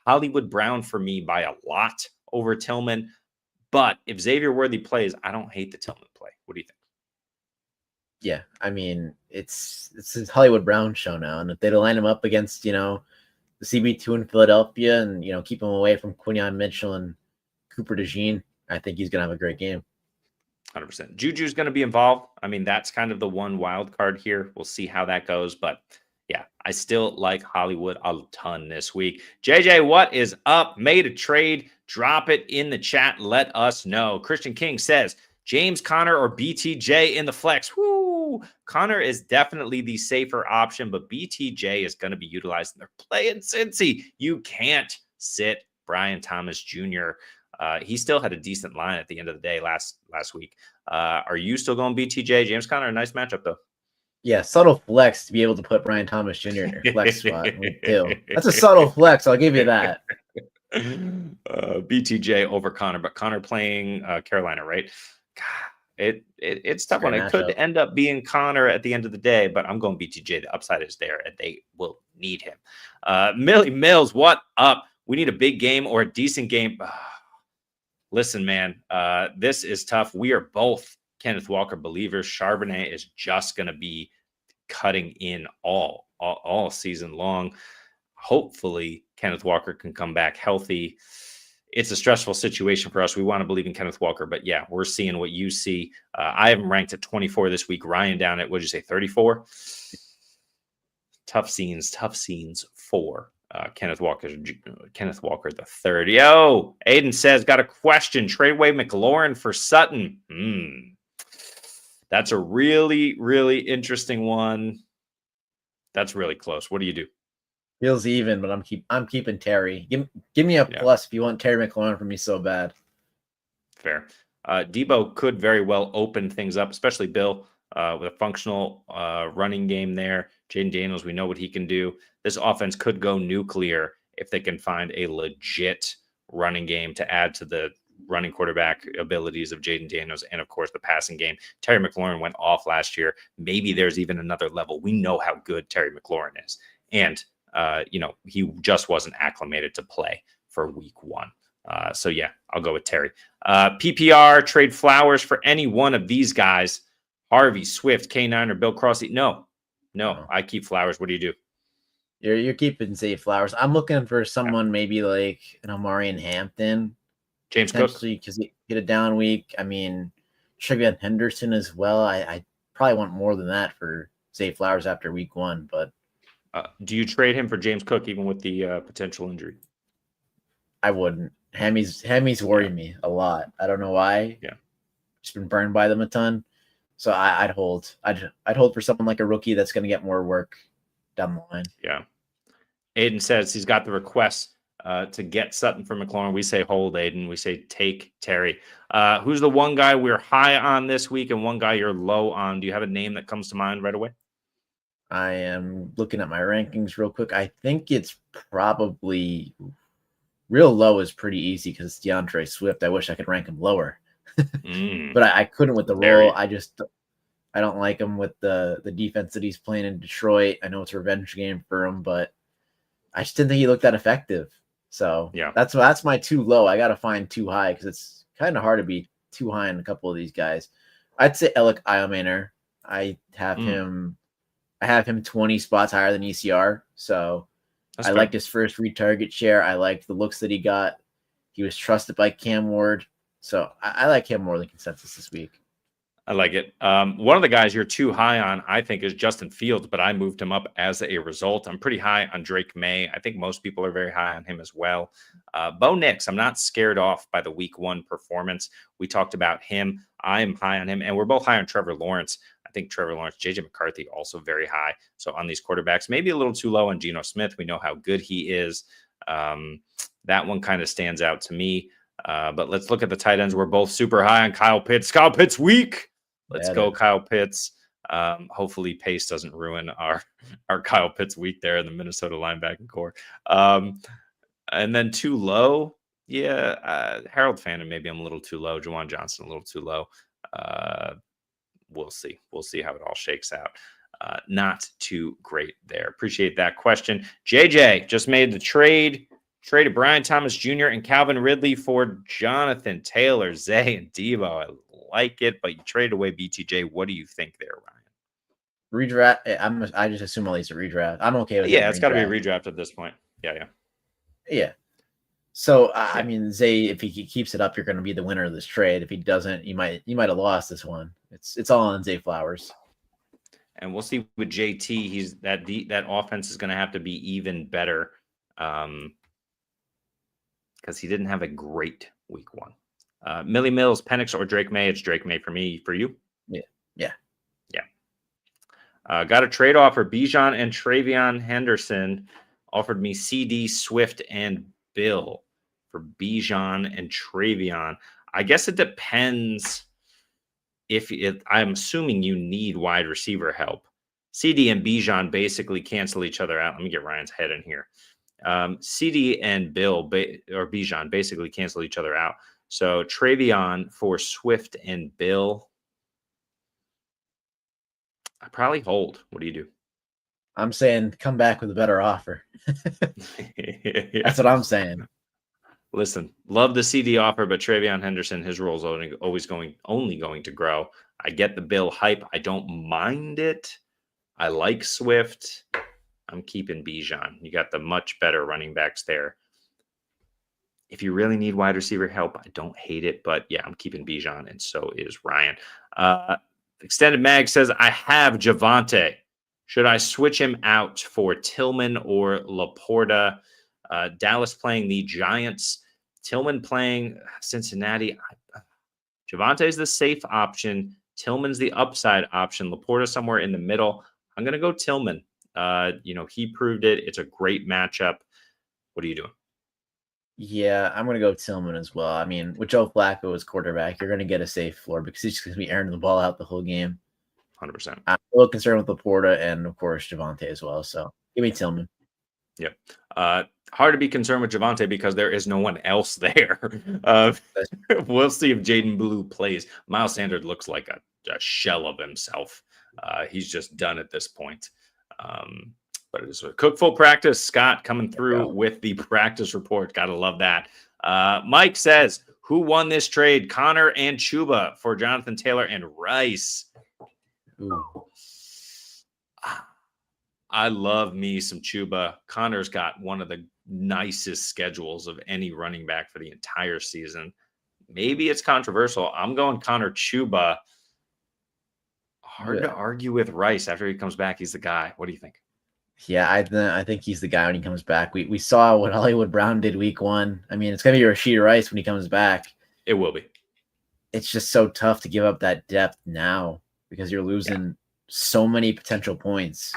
Hollywood Brown for me by a lot over Tillman. But if Xavier Worthy plays, I don't hate the Tillman play. What do you think?
Yeah, I mean, it's his Hollywood Brown show now. And if they'd line him up against, the CB2 in Philadelphia and, keep him away from Quinyon Mitchell and Cooper DeJean, I think he's going to have a great game.
100%. Juju's going to be involved. I mean, that's kind of the one wild card here. We'll see how that goes. But yeah, I still like Hollywood a ton this week. JJ, what is up? Made a trade. Drop it in the chat. Let us know. Christian King says, James Conner or BTJ in the flex. Woo! Conner is definitely the safer option, but BTJ is going to be utilized. They're playing Cincy. You can't sit Brian Thomas Jr. He still had a decent line at the end of the day last week. Are you still going BTJ? James Conner, a nice matchup, though.
Yeah, subtle flex to be able to put Brian Thomas Jr. in your flex spot. That's a subtle flex. I'll give you that.
BTJ over Conner, but Conner playing Carolina, right? God, it's tough one. It could end up being Conner at the end of the day, but I'm going BTJ. The upside is there, and they will need him. Millie Mills, what up? We need a big game or a decent game. Listen, man, this is tough. We are both Kenneth Walker believers. Charbonnet is just going to be cutting in all season long. Hopefully, Kenneth Walker can come back healthy. It's a stressful situation for us. We want to believe in Kenneth Walker, but yeah, we're seeing what you see. I have him ranked at 24 this week. Ryan down at, what'd you say, 34? Tough scenes for Kenneth Walker the third. Yo, Aiden says, got a question. Trade away McLaurin for Sutton. That's a really, really interesting one. That's really close. What do you do?
Feels even, but I'm keeping Terry. Give me a plus if you want Terry McLaurin for me so bad.
Fair. Deebo could very well open things up, especially Bill with a functional running game there. Jaden Daniels, we know what he can do. This offense could go nuclear if they can find a legit running game to add to the running quarterback abilities of Jaden Daniels and, of course, the passing game. Terry McLaurin went off last year. Maybe there's even another level. We know how good Terry McLaurin is. And, he just wasn't acclimated to play for week 1. So, yeah, I'll go with Terry. PPR, trade Flowers for any one of these guys. Harvey, Swift, K9, or Bill Crossy. No, I keep Flowers. What do you do?
You're keeping Zay Flowers. I'm looking for someone maybe like an Amari in Hampton.
James Cook.
Because he get a down week. I mean, Trevion Henderson as well. I probably want more than that for Zay Flowers after week 1. But
do you trade him for James Cook even with the potential injury?
I wouldn't. Hammies worry me a lot. I don't know why.
Yeah,
just been burned by them a ton. So I'd hold. I'd hold for someone like a rookie that's going to get more work down the line.
Yeah. Aiden says he's got the request to get Sutton for McLaurin. We say hold, Aiden. We say take Terry. Who's the one guy we're high on this week and one guy you're low on? Do you have a name that comes to mind right away?
I am looking at my rankings real quick. I think it's probably real low is pretty easy because it's DeAndre Swift. I wish I could rank him lower. But I couldn't with the role. I don't like him with the defense that he's playing in Detroit. I know it's a revenge game for him, but I just didn't think he looked that effective. So
yeah,
that's my too low. I got to find too high because it's kind of hard to be too high on a couple of these guys. I'd say Alec Iomaner. I have him 20 spots higher than ECR. So I liked his first retarget share. I liked the looks that he got. He was trusted by Cam Ward. So I like him more than consensus this week.
I like it. One of the guys you're too high on, I think, is Justin Fields, but I moved him up as a result. I'm pretty high on Drake Maye. I think most people are very high on him as well. Bo Nix, I'm not scared off by the week 1 performance. We talked about him. I am high on him, and we're both high on Trevor Lawrence. I think Trevor Lawrence, JJ McCarthy, also very high. So on these quarterbacks, maybe a little too low on Geno Smith. We know how good he is. That one kind of stands out to me. But let's look at the tight ends. We're both super high on Kyle Pitts. Kyle Pitts week. Let's go, Kyle Pitts. Hopefully Pace doesn't ruin our Kyle Pitts week there in the Minnesota linebacking core. And then too low. Yeah, Harold Fannin, maybe I'm a little too low. Juwan Johnson, a little too low. We'll see. We'll see how it all shakes out. Not too great there. Appreciate that question. JJ just made the trade. Traded Brian Thomas Jr. and Calvin Ridley for Jonathan Taylor, Zay, and Deebo. I like it, but you traded away BTJ. What do you think there, Ryan?
Redraft. I just assume all these are redraft. I'm okay with it.
Yeah, it's got to be a redraft at this point. Yeah.
So I mean, Zay, if he keeps it up, you're going to be the winner of this trade. If he doesn't, you might have lost this one. It's all on Zay Flowers.
And we'll see with JT. He's that offense is going to have to be even better. Because he didn't have a great week 1. Millie Mills, Penix, or Drake Maye? It's Drake Maye for me. For you?
Yeah.
Got a trade offer. Bijan and Travion Henderson offered me CD, Swift, and Bill for Bijan and Travion. I guess it depends I'm assuming you need wide receiver help. CD and Bijan basically cancel each other out. Let me get Ryan's head in here. CD and Bill or Bijan basically cancel each other out. So Travion for Swift and Bill. I probably hold. What do you do?
I'm saying come back with a better offer. That's what I'm saying.
Listen, love the CD offer, but Travion Henderson, his role is only going to grow. I get the Bill hype. I don't mind it. I like Swift. I'm keeping Bijan. You got the much better running backs there. If you really need wide receiver help, I don't hate it, but yeah, I'm keeping Bijan, and so is Ryan. Extended Mag says, I have Javonte. Should I switch him out for Tillman or Laporta? Dallas playing the Giants. Tillman playing Cincinnati. Javonte is the safe option. Tillman's the upside option. Laporta somewhere in the middle. I'm going to go Tillman. He proved it. It's a great matchup. What are you doing?
Yeah, I'm going to go Tillman as well. I mean, with Joe Flacco as quarterback, you're going to get a safe floor because he's just going to be airing the ball out the whole game.
100%.
I'm a little concerned with Laporta and, of course, Javonte as well. So give me Tillman.
Yep. Hard to be concerned with Javonte because there is no one else there. We'll see if Jaden Blue plays. Miles Sanders looks like a shell of himself. He's just done at this point. But it is a cook full practice. Scott coming through with the practice report. Gotta love that. Mike says, who won this trade? Connor and Chuba for Jonathan Taylor and Rice.
Ooh.
I love me some Chuba. Connor's got one of the nicest schedules of any running back for the entire season. Maybe it's controversial. I'm going Connor Chuba. Hard to argue with Rice after he comes back. He's the guy. What do you think?
Yeah, I think he's the guy when he comes back. We saw what Hollywood Brown did week 1. I mean, it's going to be Rashid Rice when he comes back.
It will be.
It's just so tough to give up that depth now because you're losing so many potential points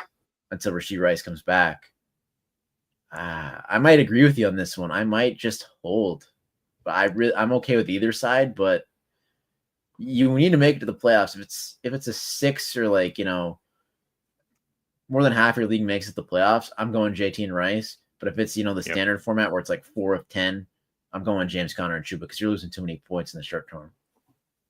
until Rashid Rice comes back. I might agree with you on this one. I might just hold. But I'm okay with either side, but you need to make it to the playoffs. If it's a 6 or more than half your league makes it the playoffs, I'm going JT and Rice. But if it's, the standard format where it's like 4 of 10, I'm going James Conner and Chuba because you're losing too many points in the short term.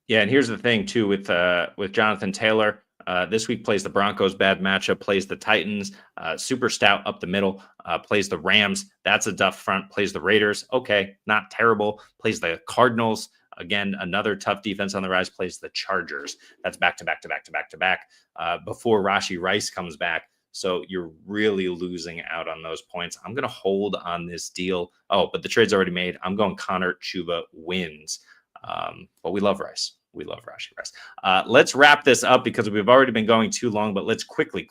Yeah, and here's the thing too with Jonathan Taylor. This week plays the Broncos, bad matchup, plays the Titans, super stout up the middle, plays the Rams. That's a tough front, plays the Raiders. Okay, not terrible. Plays the Cardinals. Again, another tough defense on the rise, plays the Chargers. That's back to back before Rashid Rice comes back. So you're really losing out on those points. I'm going to hold on this deal. Oh, but the trade's already made. I'm going Connor Chuba wins. But we love Rice. We love Rashid Rice. Let's wrap this up because we've already been going too long, but let's quickly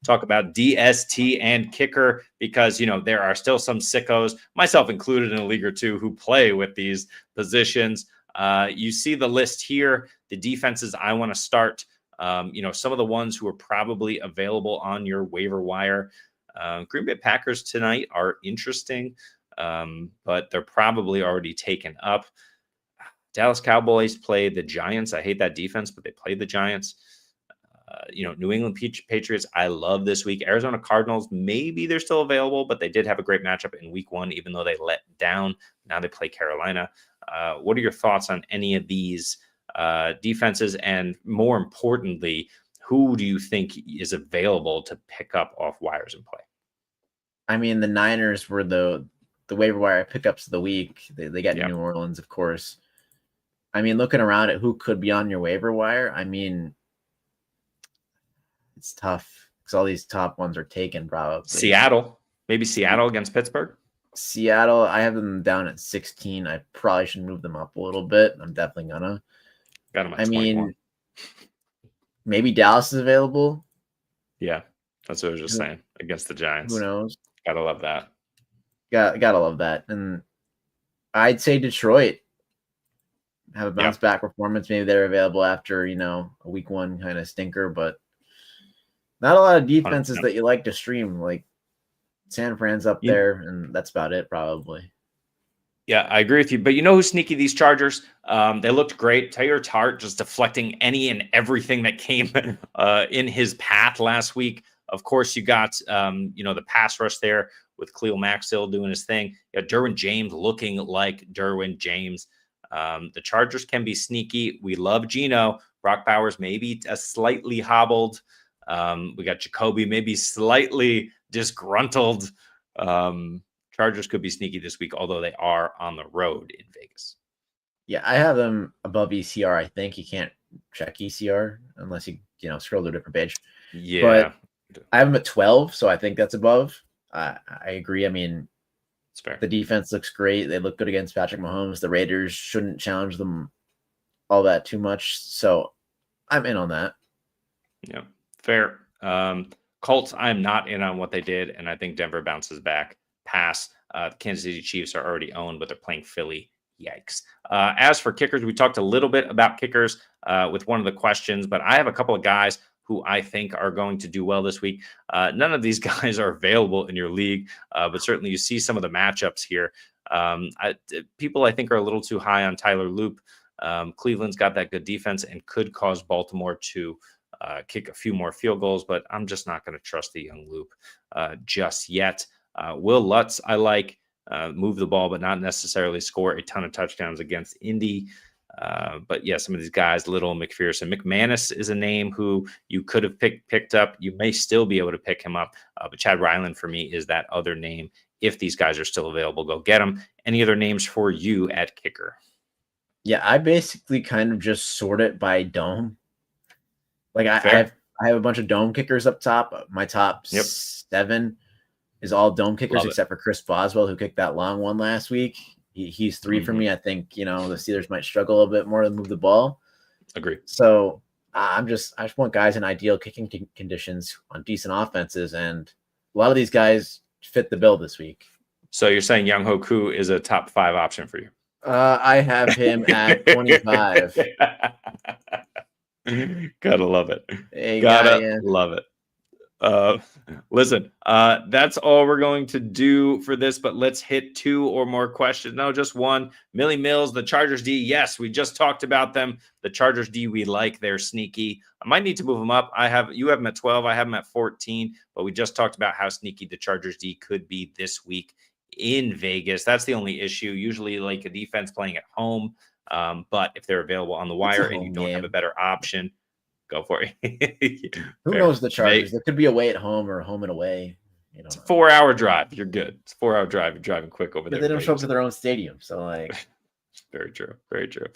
talk about DST and kicker because, there are still some sickos, myself included in a league or two, who play with these positions. You see the list here, the defenses I want to start, some of the ones who are probably available on your waiver wire. Green Bay Packers tonight are interesting, but they're probably already taken up. Dallas Cowboys play the Giants. I hate that defense, but they played the Giants. New England Patriots, I love this week. Arizona Cardinals, maybe they're still available, but they did have a great matchup in week 1, even though they let down. Now they play Carolina. What are your thoughts on any of these defenses? And more importantly, who do you think is available to pick up off wires and play?
I mean, the Niners were the waiver wire pickups of the week. They got New Orleans, of course. I mean, looking around at who could be on your waiver wire, I mean, it's tough because all these top ones are taken, probably.
Seattle. Maybe Seattle against Pittsburgh?
Seattle, I have them down at 16. I probably should move them up a little bit. I'm definitely gonna.
Got them at 21.
Maybe Dallas is available.
Yeah, that's what I was just saying. Against the Giants.
Who knows?
Gotta love that.
Gotta love that. And I'd say Detroit. Have a bounce back performance. Maybe they're available after, a week 1 kind of stinker, but not a lot of defenses 100%. That you like to stream. Like San Fran's up there, and that's about it, probably.
Yeah, I agree with you. But you know who's sneaky? These Chargers. They looked great. Taylor Tart just deflecting any and everything that came in his path last week. Of course, you got the pass rush there with Khalil Mack still doing his thing. You got Derwin James looking like Derwin James. The Chargers can be sneaky. We love Geno. Brock Bowers maybe a slightly hobbled. We got Jacoby maybe slightly disgruntled. Chargers could be sneaky this week, although they are on the road in Vegas.
Yeah, I have them above ECR. I think you can't check ECR unless you scroll to a different page.
Yeah,
but I have them at 12, so I think that's above. I agree. I mean,
it's fair.
The defense looks great. They look good against Patrick Mahomes. The Raiders shouldn't challenge them all that too much. So I'm in on that.
Yeah, fair. Colts, I'm not in on what they did, and I think Denver bounces back. Pass. The Kansas City Chiefs are already owned, but they're playing Philly. Yikes. As for kickers, we talked a little bit about kickers with one of the questions, but I have a couple of guys who I think are going to do well this week. None of these guys are available in your league, but certainly you see some of the matchups here. People I think are a little too high on Tyler Loop. Cleveland's got that good defense and could cause Baltimore to kick a few more field goals, but I'm just not going to trust the young Loop just yet. Will Lutz, I like, move the ball, but not necessarily score a ton of touchdowns against Indy. But yeah, some of these guys, Little, McPherson, McManus is a name who you could have picked up. You may still be able to pick him up. But Chad Ryland for me is that other name. If these guys are still available, go get them. Any other names for you at kicker?
Yeah, I basically kind of just sort it by dome. Like I have a bunch of dome kickers up top. My top 7 is all dome kickers except for Chris Boswell, who kicked that long one last week. He's 3 for me. I think, the Steelers might struggle a bit more to move the ball.
Agree.
So I just want guys in ideal kicking conditions on decent offenses, and a lot of these guys fit the bill this week.
So you're saying Young Hoku is a top 5 option for you?
I have him at 25.
Gotta love it.
Hey,
love it. Listen, that's all we're going to do for this, but let's hit 2 or more questions. No, just one. Millie Mills, the Chargers D. Yes, we just talked about them. The Chargers D, we like. They're sneaky. I might need to move them up. You have them at 12. I have them at 14, but we just talked about how sneaky the Chargers D could be this week in Vegas. That's the only issue. Usually like a defense playing at home. But if they're available on the wire and you don't have a better option, go for it.
Who knows the Chargers? There could be away at home or home and away.
It's a 4-hour drive. You're good. It's a 4-hour drive. You're driving quick over there.
They don't show up to their own stadium. So
very true. Very true.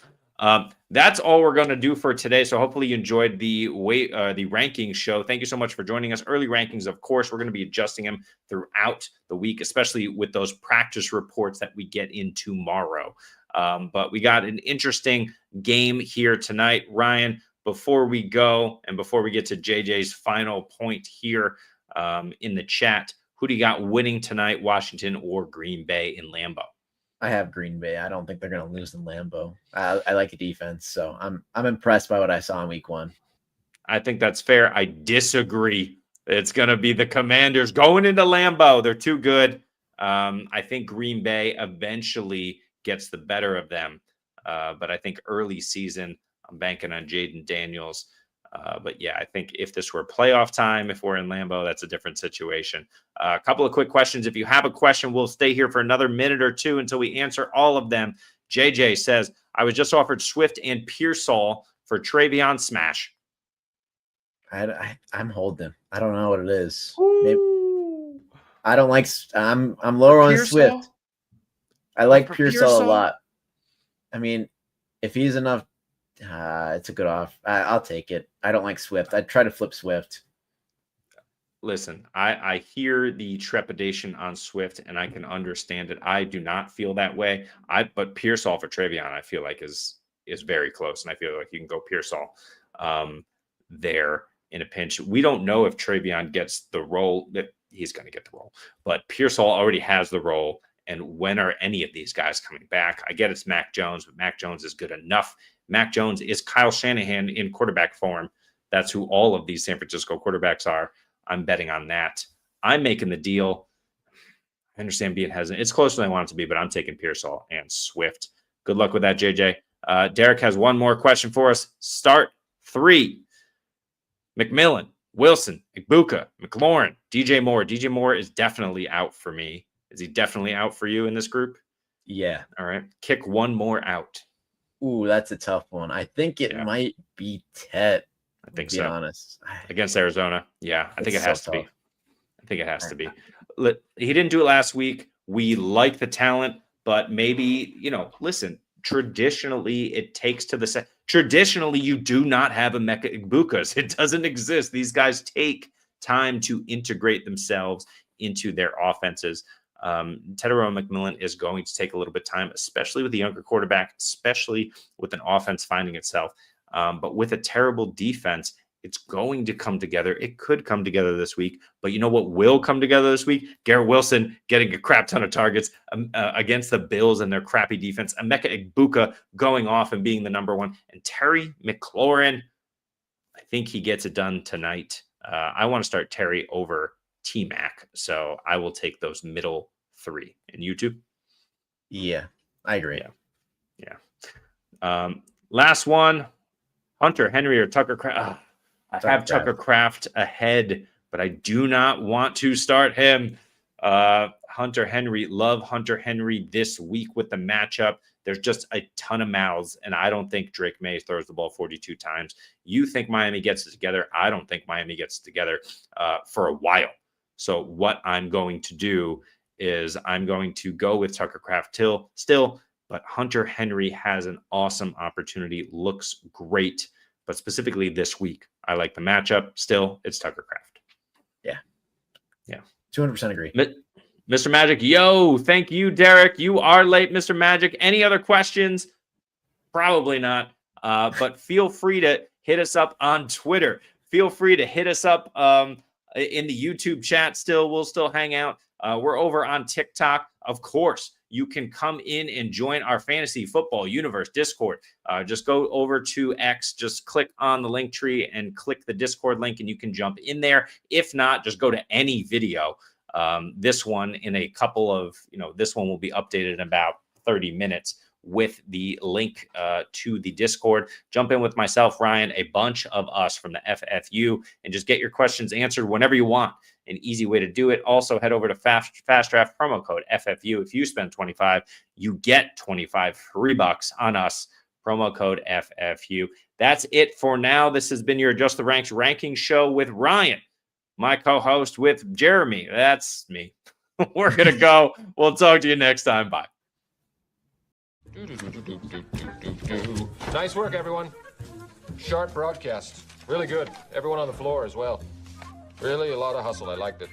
That's all we're going to do for today. So hopefully you enjoyed the rankings show. Thank you so much for joining us. Early rankings, of course, we're going to be adjusting them throughout the week, especially with those practice reports that we get in tomorrow. But we got an interesting game here tonight. Ryan, before we go and before we get to JJ's final point here in the chat, who do you got winning tonight, Washington or Green Bay in Lambeau?
I have Green Bay. I don't think they're going to lose in Lambeau. I like the defense, so I'm impressed by what I saw in week 1.
I think that's fair. I disagree. It's going to be the Commanders going into Lambeau. They're too good. I think Green Bay eventually gets the better of them. But I think early season, I'm banking on Jaden Daniels. But yeah, I think if this were playoff time, if we're in Lambeau, that's a different situation. A couple of quick questions. If you have a question, we'll stay here for another minute or 2 until we answer all of them. JJ says, I was just offered Swift and Pearsall for Travion Smash.
I'm holding. I don't know what it is. Maybe, I don't like. I'm lower on Swift. I like Pearsall a lot. I mean, if he's enough, it's a good off. I'll take it. I don't like Swift. I'd try to flip Swift.
Listen, I hear the trepidation on Swift, and I can understand it. I do not feel that way. But Pearsall for Travion, I feel like is very close, and I feel like you can go Pearsall there in a pinch. We don't know if Travion gets the role. That he's going to get the role, but Pearsall already has the role. And when are any of these guys coming back? I get it's Mac Jones, but Mac Jones is good enough. Mac Jones is Kyle Shanahan in quarterback form. That's who all of these San Francisco quarterbacks are. I'm betting on that. I'm making the deal. I understand being hesitant. It's closer than I want it to be, but I'm taking Pearsall and Swift. Good luck with that, JJ. Derek has one more question for us. Start 3. McMillan, Wilson, Egbuka, McLaurin, DJ Moore. DJ Moore is definitely out for me. Is he definitely out for you in this group?
Yeah.
All right. Kick one more out.
Ooh, that's a tough one. I think it might be Tet.
I think
to
so.
be honest.
Against Arizona. Yeah, I think it has to be. I think it has to be. He didn't do it last week. We like the talent, but maybe, listen, traditionally it takes to the set. Traditionally, you do not have a Mecca Egbukas. It doesn't exist. These guys take time to integrate themselves into their offenses. Tedero McMillan is going to take a little bit of time, especially with the younger quarterback, especially with an offense finding itself. But with a terrible defense, It's going to come together. It could come together this week. But you know what will come together this week? Garrett Wilson getting a crap ton of targets against the Bills and their crappy defense. Emeka Egbuka going off and being the number one. And Terry McLaurin, I think he gets it done tonight. I want to start Terry over T-Mac. So I will take those middle three. And you two?
Yeah, I agree.
Yeah. Last one, Hunter Henry or Tucker Kraft. I have Tucker Kraft ahead, but I do not want to start him. Hunter Henry, love Hunter Henry this week with the matchup. There's just a ton of mouths, and I don't think Drake Maye throws the ball 42 times. You think Miami gets it together. I don't think Miami gets it together for a while. So what I'm going to do is I'm going to go with Tucker Kraft still, but Hunter Henry has an awesome opportunity, looks great. But specifically this week, I like the matchup. Still, it's Tucker Kraft. Yeah.
200% agree.
Mr. Magic, yo, thank you, Derek. You are late, Mr. Magic. Any other questions? Probably not. But feel free to hit us up on Twitter. Feel free to hit us up in the YouTube chat still. We'll still hang out. We're over on TikTok. Of course, you can come in and join our Fantasy Football Universe Discord. Just go over to X, just click on the link tree and click the Discord link, and you can jump in there. If not, just go to any video. This one in a couple of, this one will be updated in about 30 minutes with the link to the Discord. Jump in with myself, Ryan, a bunch of us from the FFU, and just get your questions answered whenever you want. An easy way to do it. Also, head over to Fast Draft promo code FFU. If you spend $25, you get 25 free bucks on us. Promo code FFU. That's it for now. This has been your Adjust the Ranks ranking show with Ryan, my co-host with Jeremy. That's me. We're going to go. We'll talk to you next time. Bye.
Nice work, everyone. Sharp broadcast. Really good. Everyone on the floor as well. Really a lot of hustle. I liked it.